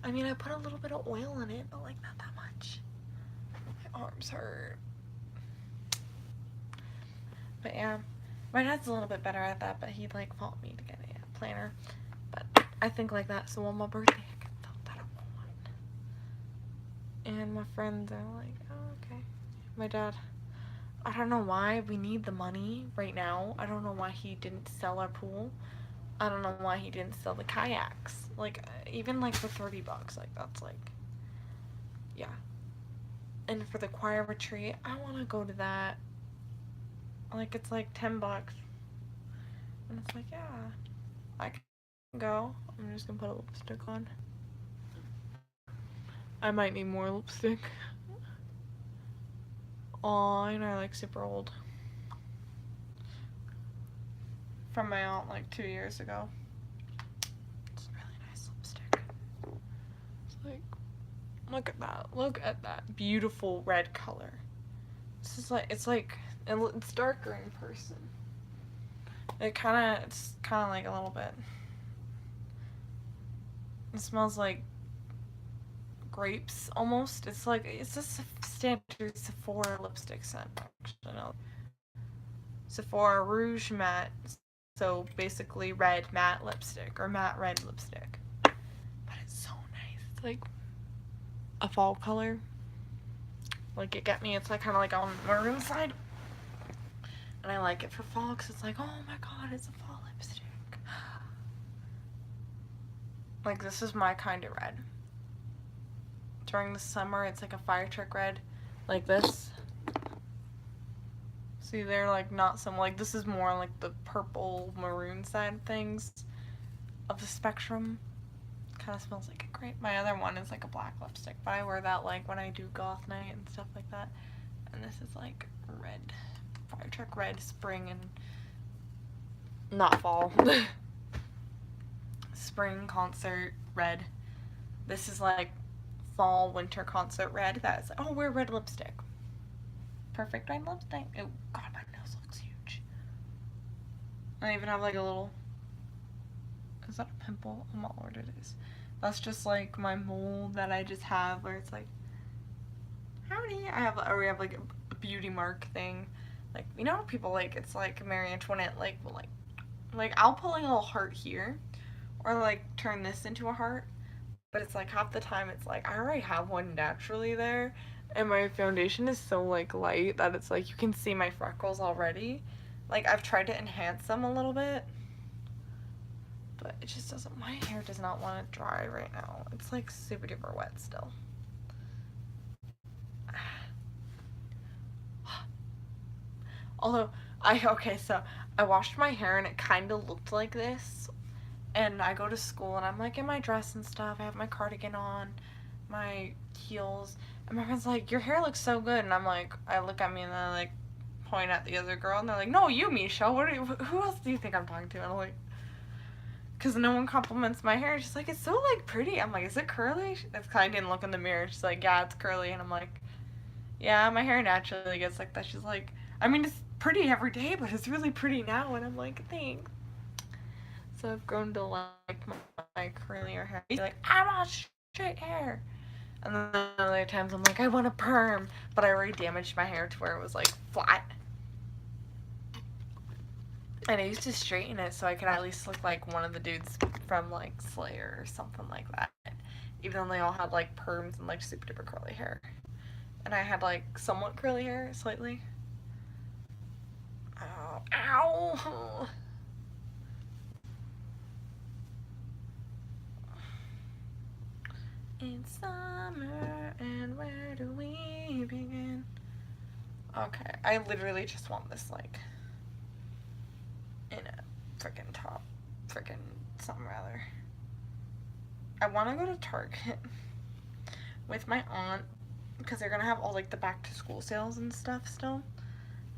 I mean, I put a little bit of oil in it, but like not that much. My arms hurt. But yeah, my dad's a little bit better at that, but he'd like fought me to get a planner. But I think like that, so on my birthday I can fill that up one. And my friends are like, oh, okay. My dad, I don't know why we need the money right now. I don't know why he didn't sell our pool. I don't know why he didn't sell the kayaks. Like, even like for $30, like that's like, yeah. And for the choir retreat, I want to go to that. Like, it's like $10. And it's like, yeah, I can go. I'm just gonna put a lipstick on. I might need more lipstick. Aw, you know, I like super old. From my aunt like 2 years ago. It's a really nice lipstick. It's like, look at that. Look at that beautiful red color. This is like, it's darker in person. It's kind of like a little bit. It smells like grapes almost. It's like, it's a standard Sephora lipstick scent. Actually, no. Sephora Rouge Matte. So basically red matte lipstick or matte red lipstick. But it's so nice. It's like a fall color. Like it got me, it's like kind of like on the maroon side. And I like it for fall because it's like, oh my god, it's a fall lipstick. Like this is my kind of red. During the summer, it's like a fire truck red. Like this. See, they're like not some, like this is more like the purple maroon side of things of the spectrum. Kind of smells like a grape. My other one is like a black lipstick, but I wear that like when I do goth night and stuff like that. And this is like red, fire truck red, spring and not fall. Spring concert red. This is like fall winter concert red. That's like, oh, wear red lipstick. Perfect red lipstick. Oh god, my nose looks huge. I even have like a little, is that a pimple? I'm not what it is. That's just like my mole that I just have where it's like, howdy. We have like a beauty mark thing. Like, you know, people like, it's like Marie Antoinette, like, will like I'll put like a little heart here or like turn this into a heart. But it's like half the time it's like I already have one naturally there. And my foundation is so like light that it's like you can see my freckles already. Like I've tried to enhance them a little bit. But it just doesn't, my hair does not want to dry right now. It's like super duper wet still. Although, so I washed my hair and it kind of looked like this. And I go to school and I'm like in my dress and stuff. I have my cardigan on, my heels. And my friend's like, your hair looks so good. And I'm like, I look at me and then I like point at the other girl. And they're like, no, you, Misha. Who else do you think I'm talking to? And I'm like, because no one compliments my hair. She's like, it's so like pretty. I'm like, is it curly? That's because I didn't look in the mirror. She's like, yeah, it's curly. And I'm like, yeah, my hair naturally gets like that. She's like, I mean, it's pretty every day, but it's really pretty now. And I'm like, thanks. So I've grown to like my curlier hair. She's like, I want straight hair. And then other times I'm like, I want a perm. But I already damaged my hair to where it was like flat. And I used to straighten it so I could at least look like one of the dudes from like Slayer or something like that. Even though they all had like perms and like super duper curly hair. And I had like somewhat curly hair, slightly. Oh, ow! It's summer and where do we begin? Okay, I literally just want this like in a freaking top, freaking something rather. I want to go to Target with my aunt because they're gonna have all like the back to school sales and stuff still.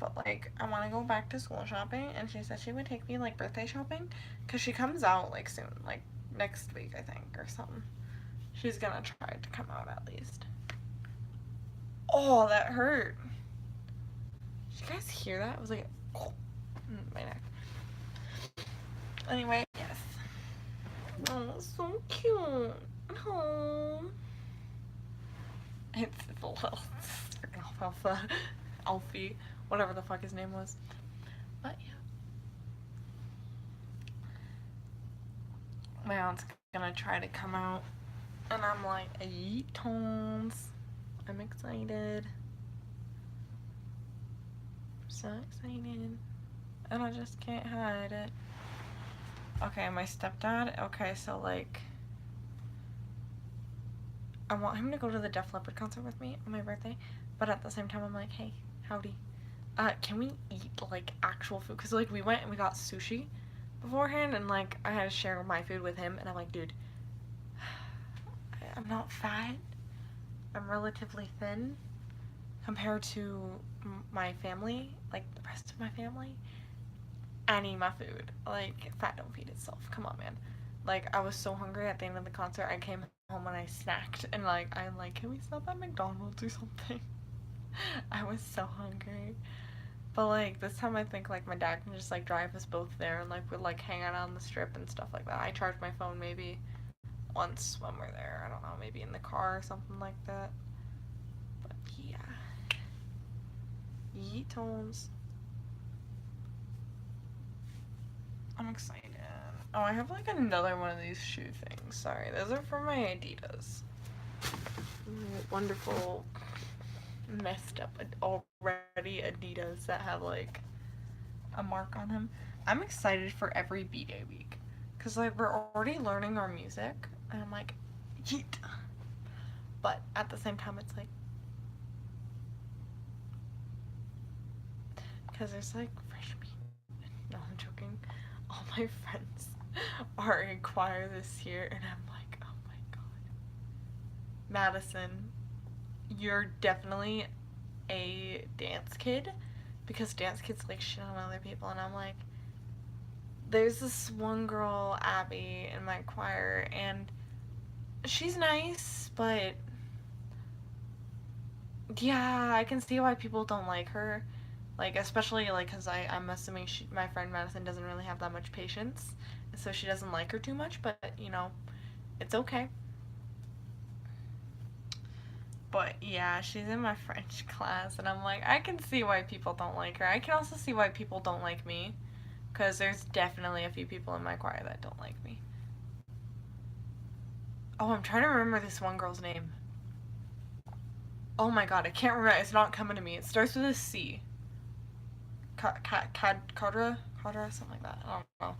But like I want to go back to school shopping, and she said she would take me like birthday shopping because she comes out like soon, like next week I think or something. She's gonna try to come out at least. Oh, that hurt. Did you guys hear that? It was like, oh, my neck. Anyway, yes. Oh, so cute. Oh. It's freaking Alfalfa, Alfie, whatever the fuck his name was. But yeah. My aunt's gonna try to come out, and I'm like, yeet tones. I'm excited. So excited. And I just can't hide it. Okay, my stepdad, okay, so like, I want him to go to the Def Leppard concert with me on my birthday, but at the same time I'm like, hey, howdy. Can we eat like actual food? Cause like we went and we got sushi beforehand, and like I had to share my food with him, and I'm like, dude, I'm not fat. I'm relatively thin compared to my family, like the rest of my family. I need my food. Like, fat don't feed itself. Come on, man. Like, I was so hungry at the end of the concert. I came home and I snacked, and like, I'm like, can we stop at McDonald's or something? I was so hungry. But like, this time I think like my dad can just like drive us both there, and like we'll like hang out on the strip and stuff like that. I charge my phone maybe once when we're there. I don't know, maybe in the car or something like that. But yeah. Yeet tones. I'm excited. Oh, I have like another one of these shoe things. Sorry, those are for my Adidas. Wonderful, messed up already Adidas that have like a mark on them. I'm excited for every B-Day week, cause like we're already learning our music, and I'm like, yeet. But at the same time, it's like, cause there's like fresh meat. No, I'm joking. All my friends are in choir this year, and I'm like, oh my god. Madison, you're definitely a dance kid, because dance kids like shit on other people, and I'm like, there's this one girl, Abby, in my choir, and she's nice, but yeah, I can see why people don't like her. Like, especially, like, because I'm assuming my friend Madison doesn't really have that much patience, so she doesn't like her too much, but, you know, it's okay. But, yeah, she's in my French class, and I'm like, I can see why people don't like her. I can also see why people don't like me, because there's definitely a few people in my choir that don't like me. Oh, I'm trying to remember this one girl's name. Oh my god, I can't remember. It's not coming to me. It starts with a C. Kadra, something like that. I don't know.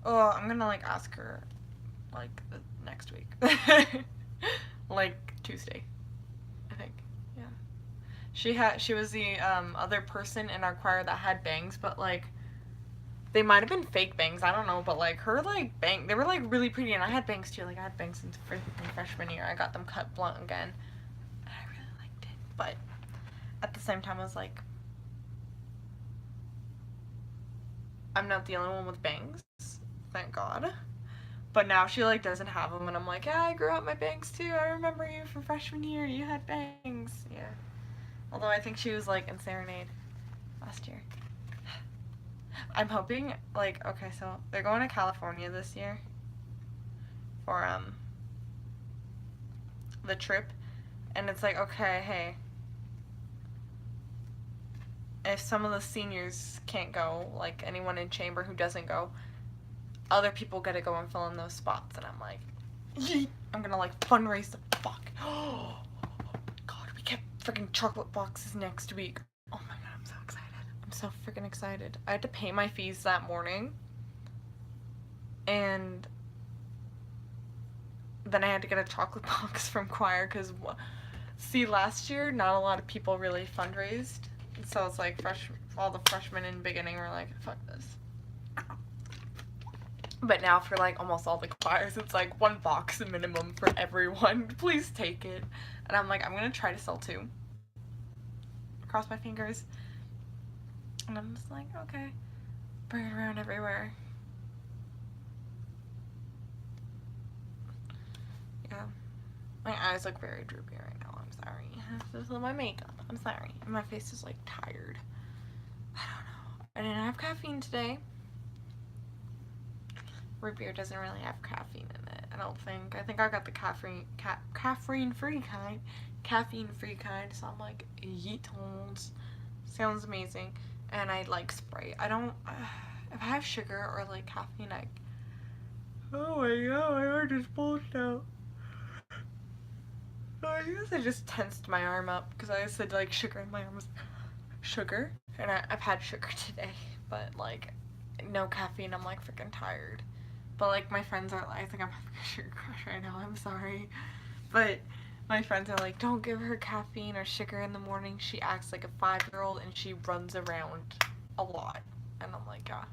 Oh, I'm gonna like ask her like next week, like Tuesday, I think. Yeah. She was the other person in our choir that had bangs, but like they might have been fake bangs. I don't know, but like her like they were like really pretty, and I had bangs too. Like I had bangs since freshman year. I got them cut blunt again, and I really liked it. But at the same time, I was like, I'm not the only one with bangs, thank God. But now she like doesn't have them, and I'm like, yeah, I grew out my bangs too. I remember you from freshman year. You had bangs. Yeah. Although I think she was like in Serenade last year. I'm hoping like, okay, so they're going to California this year for the trip, and it's like, okay, hey, if some of the seniors can't go, like anyone in chamber who doesn't go, other people gotta go and fill in those spots. And I'm like, yeet. I'm gonna like fundraise the fuck. Oh god, we get freaking chocolate boxes next week. Oh my god, I'm so excited. I'm so freaking excited. I had to pay my fees that morning, and then I had to get a chocolate box from choir, because see, last year not a lot of people really fundraised, so it's like all the freshmen in beginning were like, fuck this. But now for like almost all the choirs, it's like one box minimum for everyone. Please take it. And I'm like, I'm gonna try to sell 2. Cross my fingers. And I'm just like, okay, bring it around everywhere. Yeah. My eyes look very droopy right now. I'm sorry. This is my makeup. I'm sorry. And my face is like tired. I don't know. I didn't have caffeine today. Root beer doesn't really have caffeine in it. And don't think. I think I got the caffeine-free kind. Caffeine-free kind. So I'm like, yeet-holes. Sounds amazing. And I like Sprite. I don't... if I have sugar or like caffeine, I... Oh my god, my heart is bulged out. I guess I just tensed my arm up because I said like sugar and my arm was sugar. And I've had sugar today. But like, no caffeine, I'm like freaking tired. But like my friends are, I think I'm having a sugar crush right now, I'm sorry. But my friends are like, don't give her caffeine or sugar in the morning. She acts like a 5-year-old and she runs around a lot. And I'm like, yeah.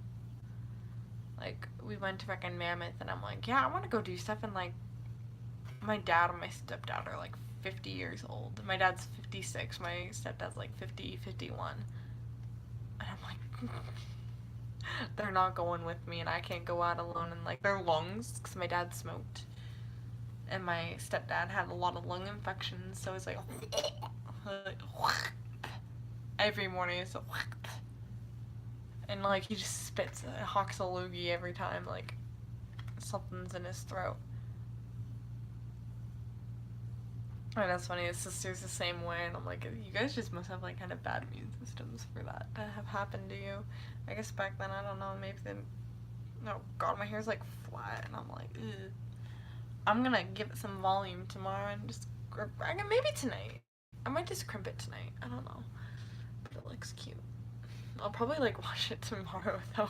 Like, we went to freaking Mammoth and I'm like, yeah, I want to go do stuff. And like, my dad and my stepdad are like 50 years old. My dad's 56, my stepdad's like 50, 51. And I'm like, they're not going with me and I can't go out alone. And like, their lungs, because my dad smoked. And my stepdad had a lot of lung infections, so it's like every morning it's and like he just spits a hawks a loogie every time like something's in his throat. And that's funny, his sister's the same way, and I'm like, you guys just must have like kind of bad immune systems for that to have happened to you. I guess back then, I don't know, maybe then, oh god, my hair's like flat, and I'm like, ugh. I'm gonna give it some volume tomorrow and just, maybe tonight. I might just crimp it tonight. I don't know. But it looks cute. I'll probably like wash it tomorrow though.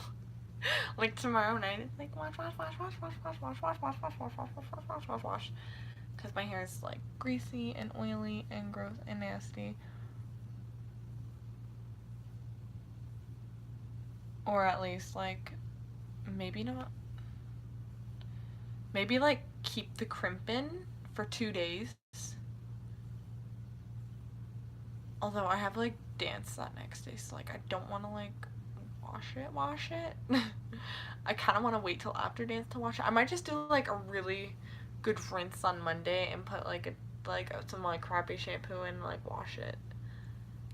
Like tomorrow night, it's like wash. Because my hair is like greasy and oily and gross and nasty. Or at least like, maybe not. Maybe like keep the crimp in for 2 days. Although I have like dance that next day, so like I don't want to like wash it. I kind of want to wait till after dance to wash it. I might just do like a really good rinse on Monday and put like some like crappy shampoo and like wash it.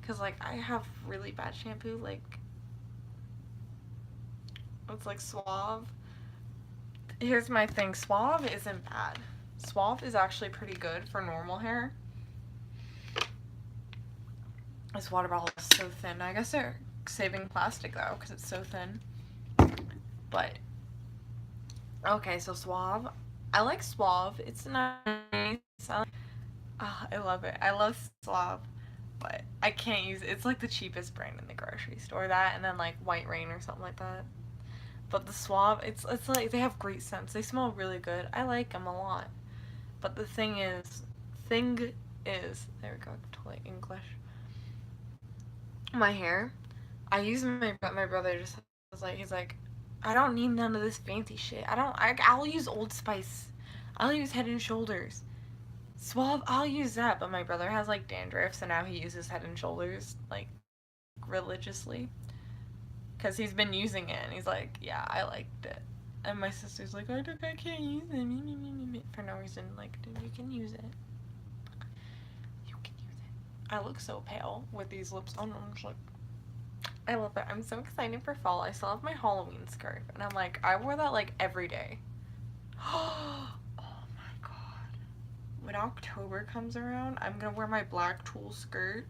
Cause like I have really bad shampoo, like it's like Suave. Here's my thing, Suave isn't bad. Suave is actually pretty good for normal hair. This water bottle is so thin. I guess they're saving plastic though, because it's so thin. But, okay, so Suave. I like Suave. It's nice. I love it. I love Suave. But I can't use it. It's like the cheapest brand in the grocery store. That and then like White Rain or something like that. But the Suave, it's like they have great scents. They smell really good. I like them a lot. But the thing is, there we go, totally English. My hair, I use my brother just was like, he's like, I don't need none of this fancy shit. I'll use Old Spice. I'll use Head and Shoulders. Suave, I'll use that. But my brother has like dandruff, so now he uses Head and Shoulders like religiously. Because he's been using it, and he's like, yeah, I liked it. And my sister's like, I can't use it. For no reason, like, dude, you can use it. You can use it. I look so pale with these lips on. I'm just like, I love it. I'm so excited for fall. I still have my Halloween skirt, and I'm like, I wore that like every day. Oh my god. When October comes around, I'm gonna wear my black tulle skirt,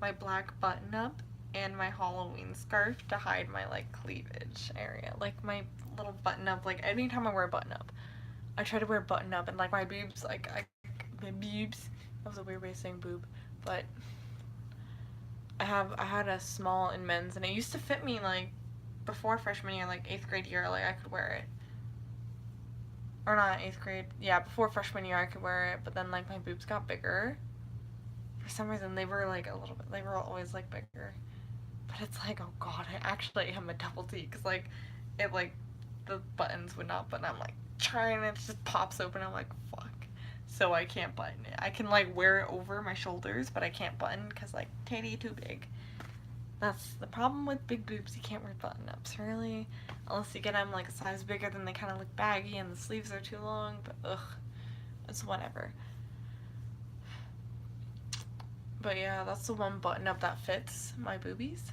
my black button up, and my Halloween scarf to hide my like cleavage area, like my little button up. Like anytime I wear a button up, I try to wear button up, and like my boobs, like my boobs. That was a weird way of saying boob, but I had a small in men's, and it used to fit me like before freshman year, like 8th grade year, like I could wear it. Or not 8th grade, yeah, before freshman year I could wear it, but then like my boobs got bigger. For some reason they were like a little bit, they were always like bigger. But it's like, oh god, I actually am a double D, because like, it like, the buttons would not button. I'm like, trying, it just pops open, I'm like, fuck. So I can't button it. I can like wear it over my shoulders, but I can't button, because like, titty too big. That's the problem with big boobs, you can't wear button ups, really. Unless you get them like a size bigger, then they kind of look baggy and the sleeves are too long, but ugh, it's whatever. But yeah, that's the one button up that fits my boobies.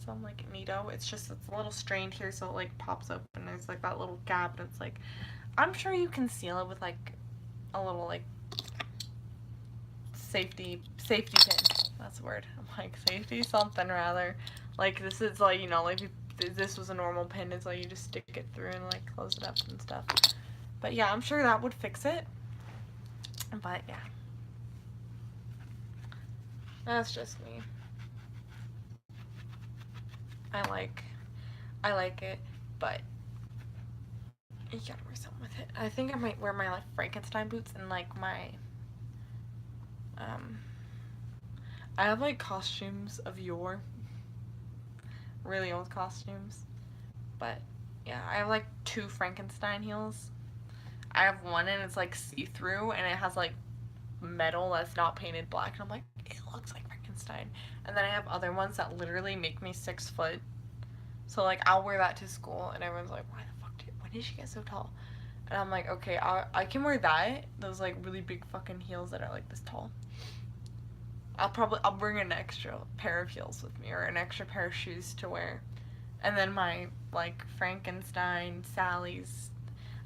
So I'm like, neato. It's a little strained here, so it like pops open. There's like that little gap, and it's like, I'm sure you can seal it with like a little like safety pin. That's the word. I'm like safety something rather. Like this is like, you know, like if this was a normal pin, it's like you just stick it through and like close it up and stuff. But yeah, I'm sure that would fix it. But yeah, that's just me. I like it, but you gotta wear something with it. I think I might wear my like Frankenstein boots and like my I have like costumes of yore, really old costumes, but yeah, I have like 2 Frankenstein heels. I have one and it's like see-through and it has like metal that's not painted black, and I'm like, it looks like Frankenstein. And then I have other ones that literally make me 6 foot. So like I'll wear that to school and everyone's like, when did she get so tall? And I'm like, okay, I can wear that, those like really big fucking heels that are like this tall. I'll bring an extra pair of heels with me or an extra pair of shoes to wear. And then my like Frankenstein, Sally's.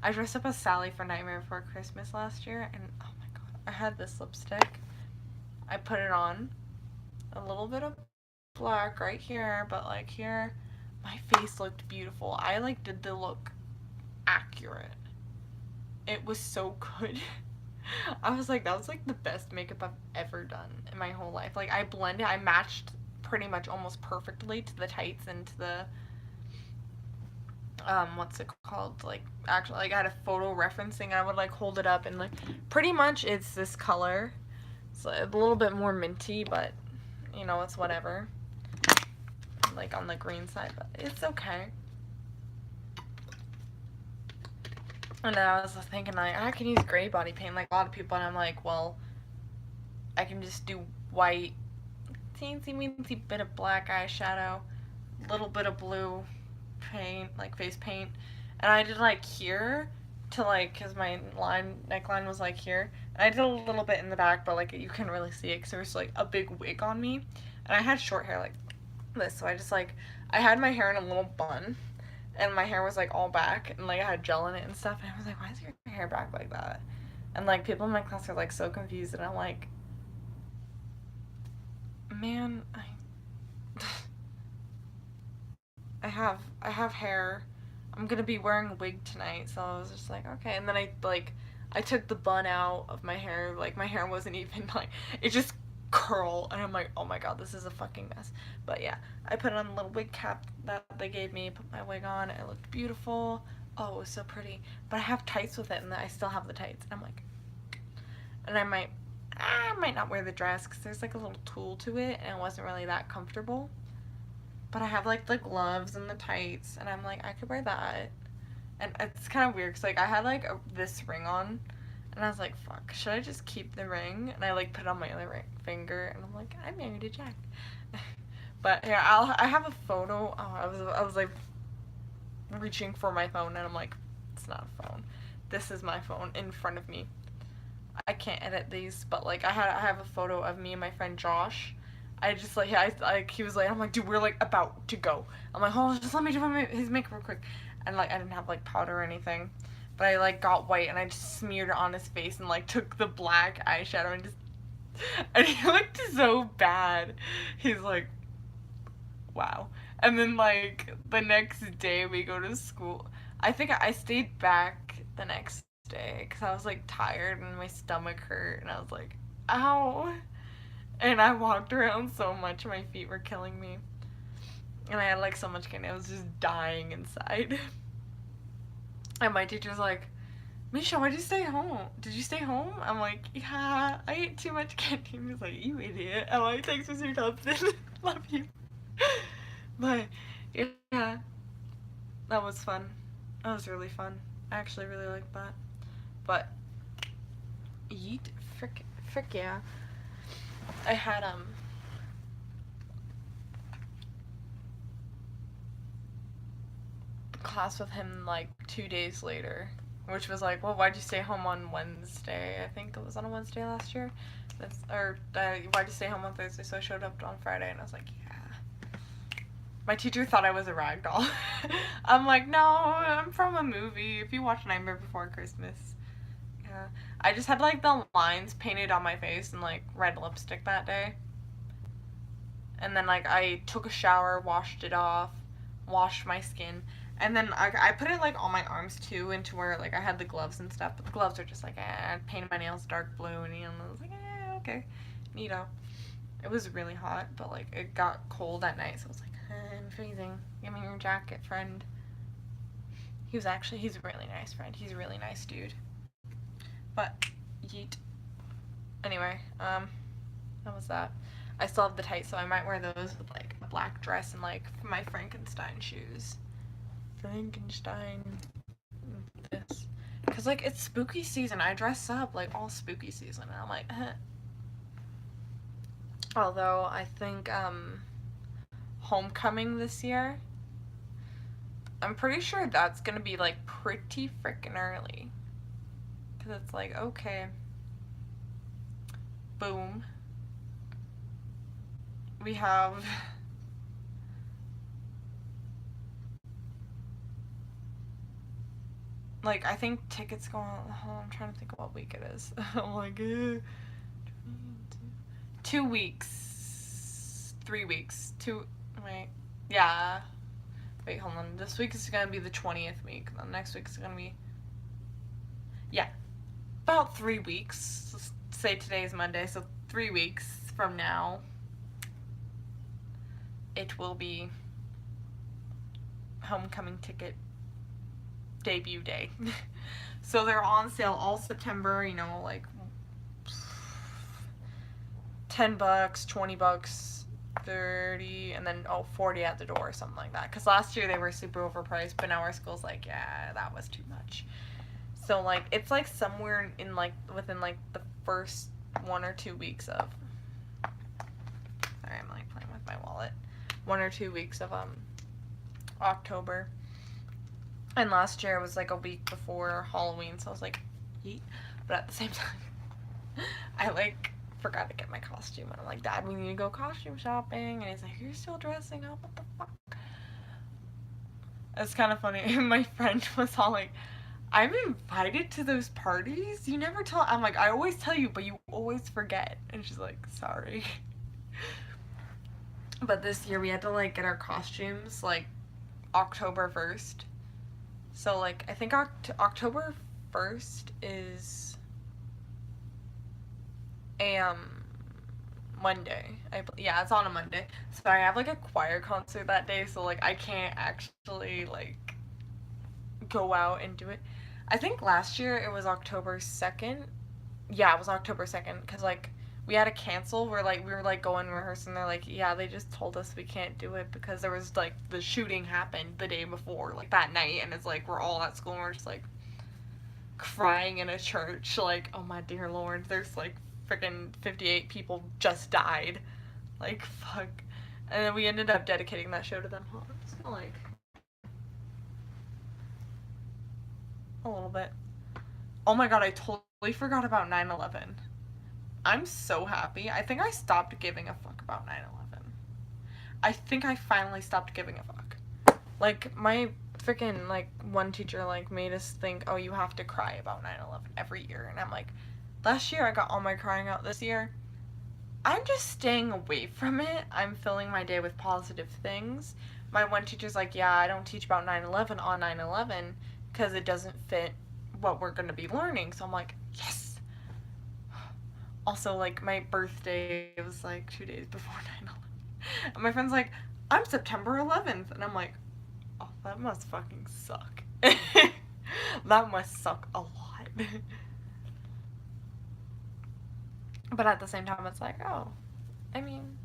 I dressed up as Sally for Nightmare Before Christmas last year, and oh my god, I had this lipstick. I put it on, a little bit of black right here, but like here, my face looked beautiful. I like did the look accurate. It was so good. I was like, that was like the best makeup I've ever done in my whole life. Like I matched pretty much almost perfectly to the tights and to the what's it called, like actually like I had a photo referencing. I would like hold it up and like pretty much it's this color. It's a little bit more minty, but you know, it's whatever, like on the green side, but it's okay. And then I was thinking like I can use gray body paint like a lot of people, and I'm like, well, I can just do white, teensy weensy bit of black eyeshadow, little bit of blue paint, like face paint, and I did like here to like, cause my neckline was like here, and I did a little bit in the back, but like you couldn't really see it because there was like a big wig on me, and I had short hair like this, so I just like, I had my hair in a little bun, and my hair was like all back, and like I had gel in it and stuff, and I was like, why is your hair back like that? And like people in my class are like so confused, and I'm like, man, I have hair. I'm gonna be wearing a wig tonight, so I was just like, okay. And then I took the bun out of my hair. Like my hair wasn't even like, it just curled, and I'm like, oh my god, this is a fucking mess. But yeah, I put on a little wig cap that they gave me, put my wig on, it looked beautiful. Oh, it was so pretty. But I have tights with it, and I still have the tights. And I'm like, and I might not wear the dress because there's like a little tulle to it, and it wasn't really that comfortable. But I have like the gloves and the tights, and I'm like, I could wear that. And it's kind of weird because like I had like this ring on, and I was like, fuck, should I just keep the ring? And I like put it on my other finger, and I'm like, I'm married to Jack. But yeah, I have a photo. Oh, I was like reaching for my phone, and I'm like, it's not a phone. This is my phone in front of me. I can't edit these, but like I have a photo of me and my friend Josh. I just like, he was like, I'm like, dude, we're like about to go. I'm like, oh, just let me do his makeup real quick. And like I didn't have like powder or anything, but I like got white and I just smeared it on his face and like took the black eyeshadow and just, and he looked so bad. He's like, wow. And then like the next day we go to school. I think I stayed back the next day because I was like tired and my stomach hurt, and I was like, ow. And I walked around so much, my feet were killing me. And I had like so much candy, I was just dying inside. And my teacher's like, Misha, why'd you stay home? Did you stay home? I'm like, yeah, I ate too much candy. And he's like, you idiot. I'm like, thanks, Mr. Thompson. Love you. But yeah, that was fun. That was really fun. I actually really liked that. But yeet, frick yeah. I had class with him like 2 days later, which was like, well, why'd you stay home on Wednesday? I think it was on a Wednesday last year. Why'd you stay home on Thursday? So I showed up on Friday, and I was like, yeah. My teacher thought I was a rag doll. I'm like, no, I'm from a movie. If you watch Nightmare Before Christmas. Yeah. I just had like the lines painted on my face and like red lipstick that day. And then like I took a shower, washed it off, washed my skin. And then I put it like on my arms too, into where like I had the gloves and stuff. But the gloves are just like, I painted my nails dark blue, and I was like, okay, neato. It was really hot, but like it got cold at night, so I was like, I'm freezing. Give me your jacket, friend. He's a really nice friend. He's a really nice dude. But yeet. Anyway, how was that? I still have the tights, so I might wear those with like a black dress and like my Frankenstein shoes. Frankenstein. This. Cause like it's spooky season. I dress up like all spooky season, and I'm like, Although I think homecoming this year, I'm pretty sure that's gonna be like pretty freaking early. Cause it's like, okay, boom, we have like, I think tickets go on, I'm trying to think of what week it is. I'm like, 2 weeks, 3 weeks, yeah, wait, hold on, this week is gonna be the 20th week, the next week is gonna be, yeah, about 3 weeks, let's say today is Monday, so 3 weeks from now, it will be homecoming ticket debut day. So they're on sale all September, you know, like $10, $20, 30, and then 40 at the door or something like that. Because last year they were super overpriced, but now our school's like, yeah, that was too much. So like it's like somewhere in like within like the first 1 or 2 weeks of, sorry, I'm like playing with my wallet, 1 or 2 weeks of October. And last year it was like a week before Halloween, so I was like, yeet. But at the same time, I like forgot to get my costume, and I'm like, Dad, we need to go costume shopping, and he's like, you're still dressing up, what the fuck? It's kind of funny. My friend was all like, I'm invited to those parties? You never tell. I'm like, I always tell you, but you always forget. And she's like, sorry. But this year we had to like get our costumes like October 1st. So like I think October 1st is a Monday. Yeah, it's on a Monday. So I have like a choir concert that day, so like I can't actually like go out and do it. I think last year it was October 2nd. Yeah, it was October 2nd, because like we had to cancel. We were like going rehearsing. They're like, yeah, they just told us we can't do it because there was like the shooting happened the day before, like that night, and it's like we're all at school and we're just like crying in a church, like, oh my dear Lord, there's like freaking 58 people just died, like fuck. And then we ended up dedicating that show to them. So like a little bit. Oh my god, I totally forgot about 9/11. I'm so happy. I think I stopped giving a fuck about 9/11. I think I finally stopped giving a fuck. Like, my freaking, like, one teacher, like, made us think, oh, you have to cry about 9/11 every year. And I'm like, last year I got all my crying out. This year, I'm just staying away from it. I'm filling my day with positive things. My one teacher's like, yeah, I don't teach about 9/11 on 9/11 because it doesn't fit what we're going to be learning. So I'm like, yes. Also, like, my birthday was like 2 days before 9/11. And my friend's like, I'm September 11th. And I'm like, oh, that must fucking suck. That must suck a lot. But at the same time, it's like, oh, I mean,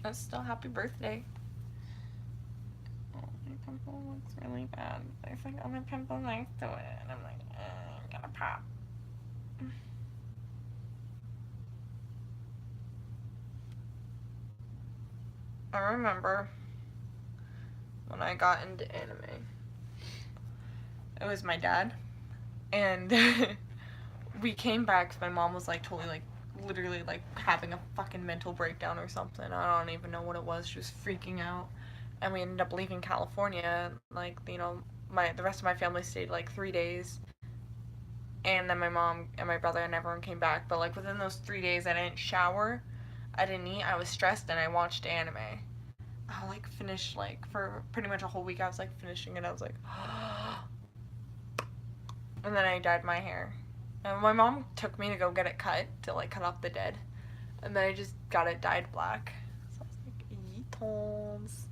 it's still happy birthday. Oh, my pimple looks really bad. There's like other pimple next to it. And I'm like, I'm gonna pop. I remember when I got into anime. It was my dad, and we came back because my mom was like totally like literally, like, having a fucking mental breakdown or something. I don't even know what it was. She was freaking out. And we ended up leaving California. Like, you know, the rest of my family stayed, like, 3 days. And then my mom and my brother and everyone came back. But, like, within those 3 days, I didn't shower. I didn't eat. I was stressed, and I watched anime. I, like, finished, like, for pretty much a whole week. I was, like, finishing it. I was like, and then I dyed my hair. And my mom took me to go get it cut, to, like, cut off the dead. And then I just got it dyed black. So I was like, yeetons.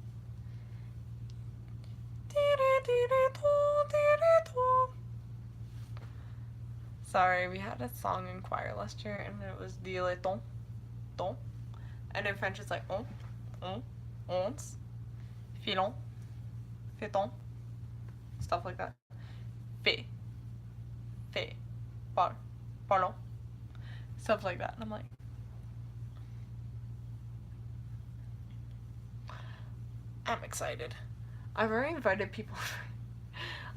Sorry, we had a song in choir last year, and it was Dile ton, ton. And in French, it's like ons, filon, feton, stuff like that. Fait, parlons, stuff like that. And I'm like, I'm excited. I've already invited people.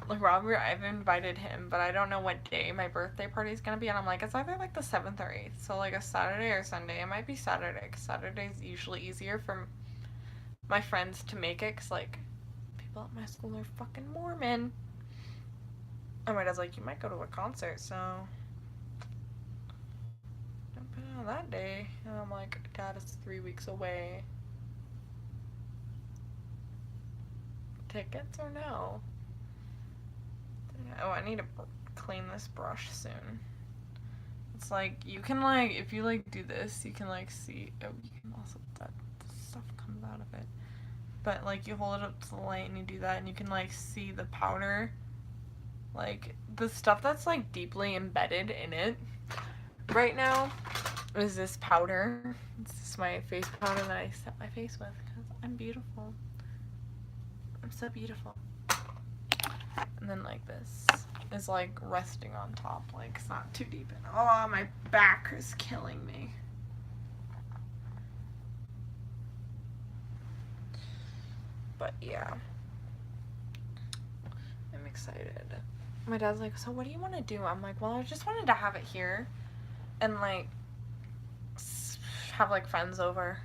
Like Robert, I've invited him, but I don't know what day my birthday party is gonna be. And I'm like, it's either like the 7th or 8th. So like a Saturday or Sunday. It might be Saturday, because Saturday's usually easier for my friends to make it, because like people at my school are fucking Mormon. And my dad's like, you might go to a concert, so don't put it on that day. And I'm like, Dad, it's 3 weeks away. Tickets or no? Oh, I need to clean this brush soon. It's like, you can like, if you like do this, you can like see, oh, you can also, that stuff comes out of it. But like, you hold it up to the light and you do that, and you can like see the powder, like the stuff that's like deeply embedded in it right now is this powder. It's just my face powder that I set my face with, because I'm beautiful. I'm so beautiful. And then like this is like resting on top, like it's not too deep in. Oh, my back is killing me. But yeah, I'm excited. My dad's like, so what do you want to do? I'm like, well, I just wanted to have it here and like have like friends over.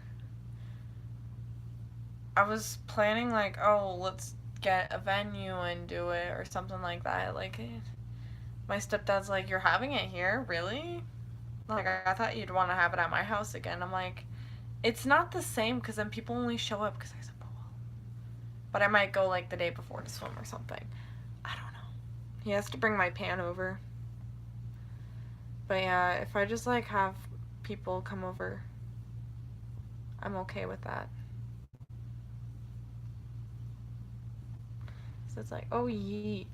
I was planning like, oh, let's get a venue and do it or something like that. Like, my stepdad's like, you're having it here? Really? Like, I thought you'd want to have it at my house again. I'm like, it's not the same, because then people only show up because there's a pool. But I might go like the day before to swim or something. I don't know. He has to bring my pan over. But yeah, if I just like have people come over, I'm okay with that. So it's like, oh, yeet.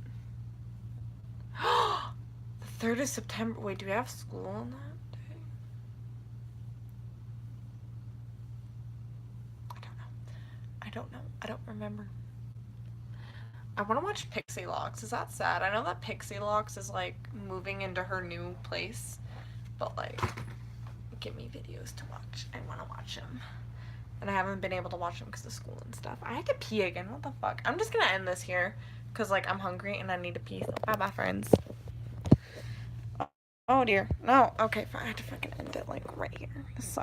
The 3rd of September. Wait, do we have school on that day? I don't know. I don't remember. I want to watch Pixie Locks. Is that sad? I know that Pixie Locks is like moving into her new place, but like, give me videos to watch. I want to watch them. And I haven't been able to watch them because of school and stuff. I had to pee again. What the fuck? I'm just gonna end this here because like I'm hungry and I need to pee. So bye, friends. Oh dear. No. Okay, fine. I had to fucking end it like right here. This sucks.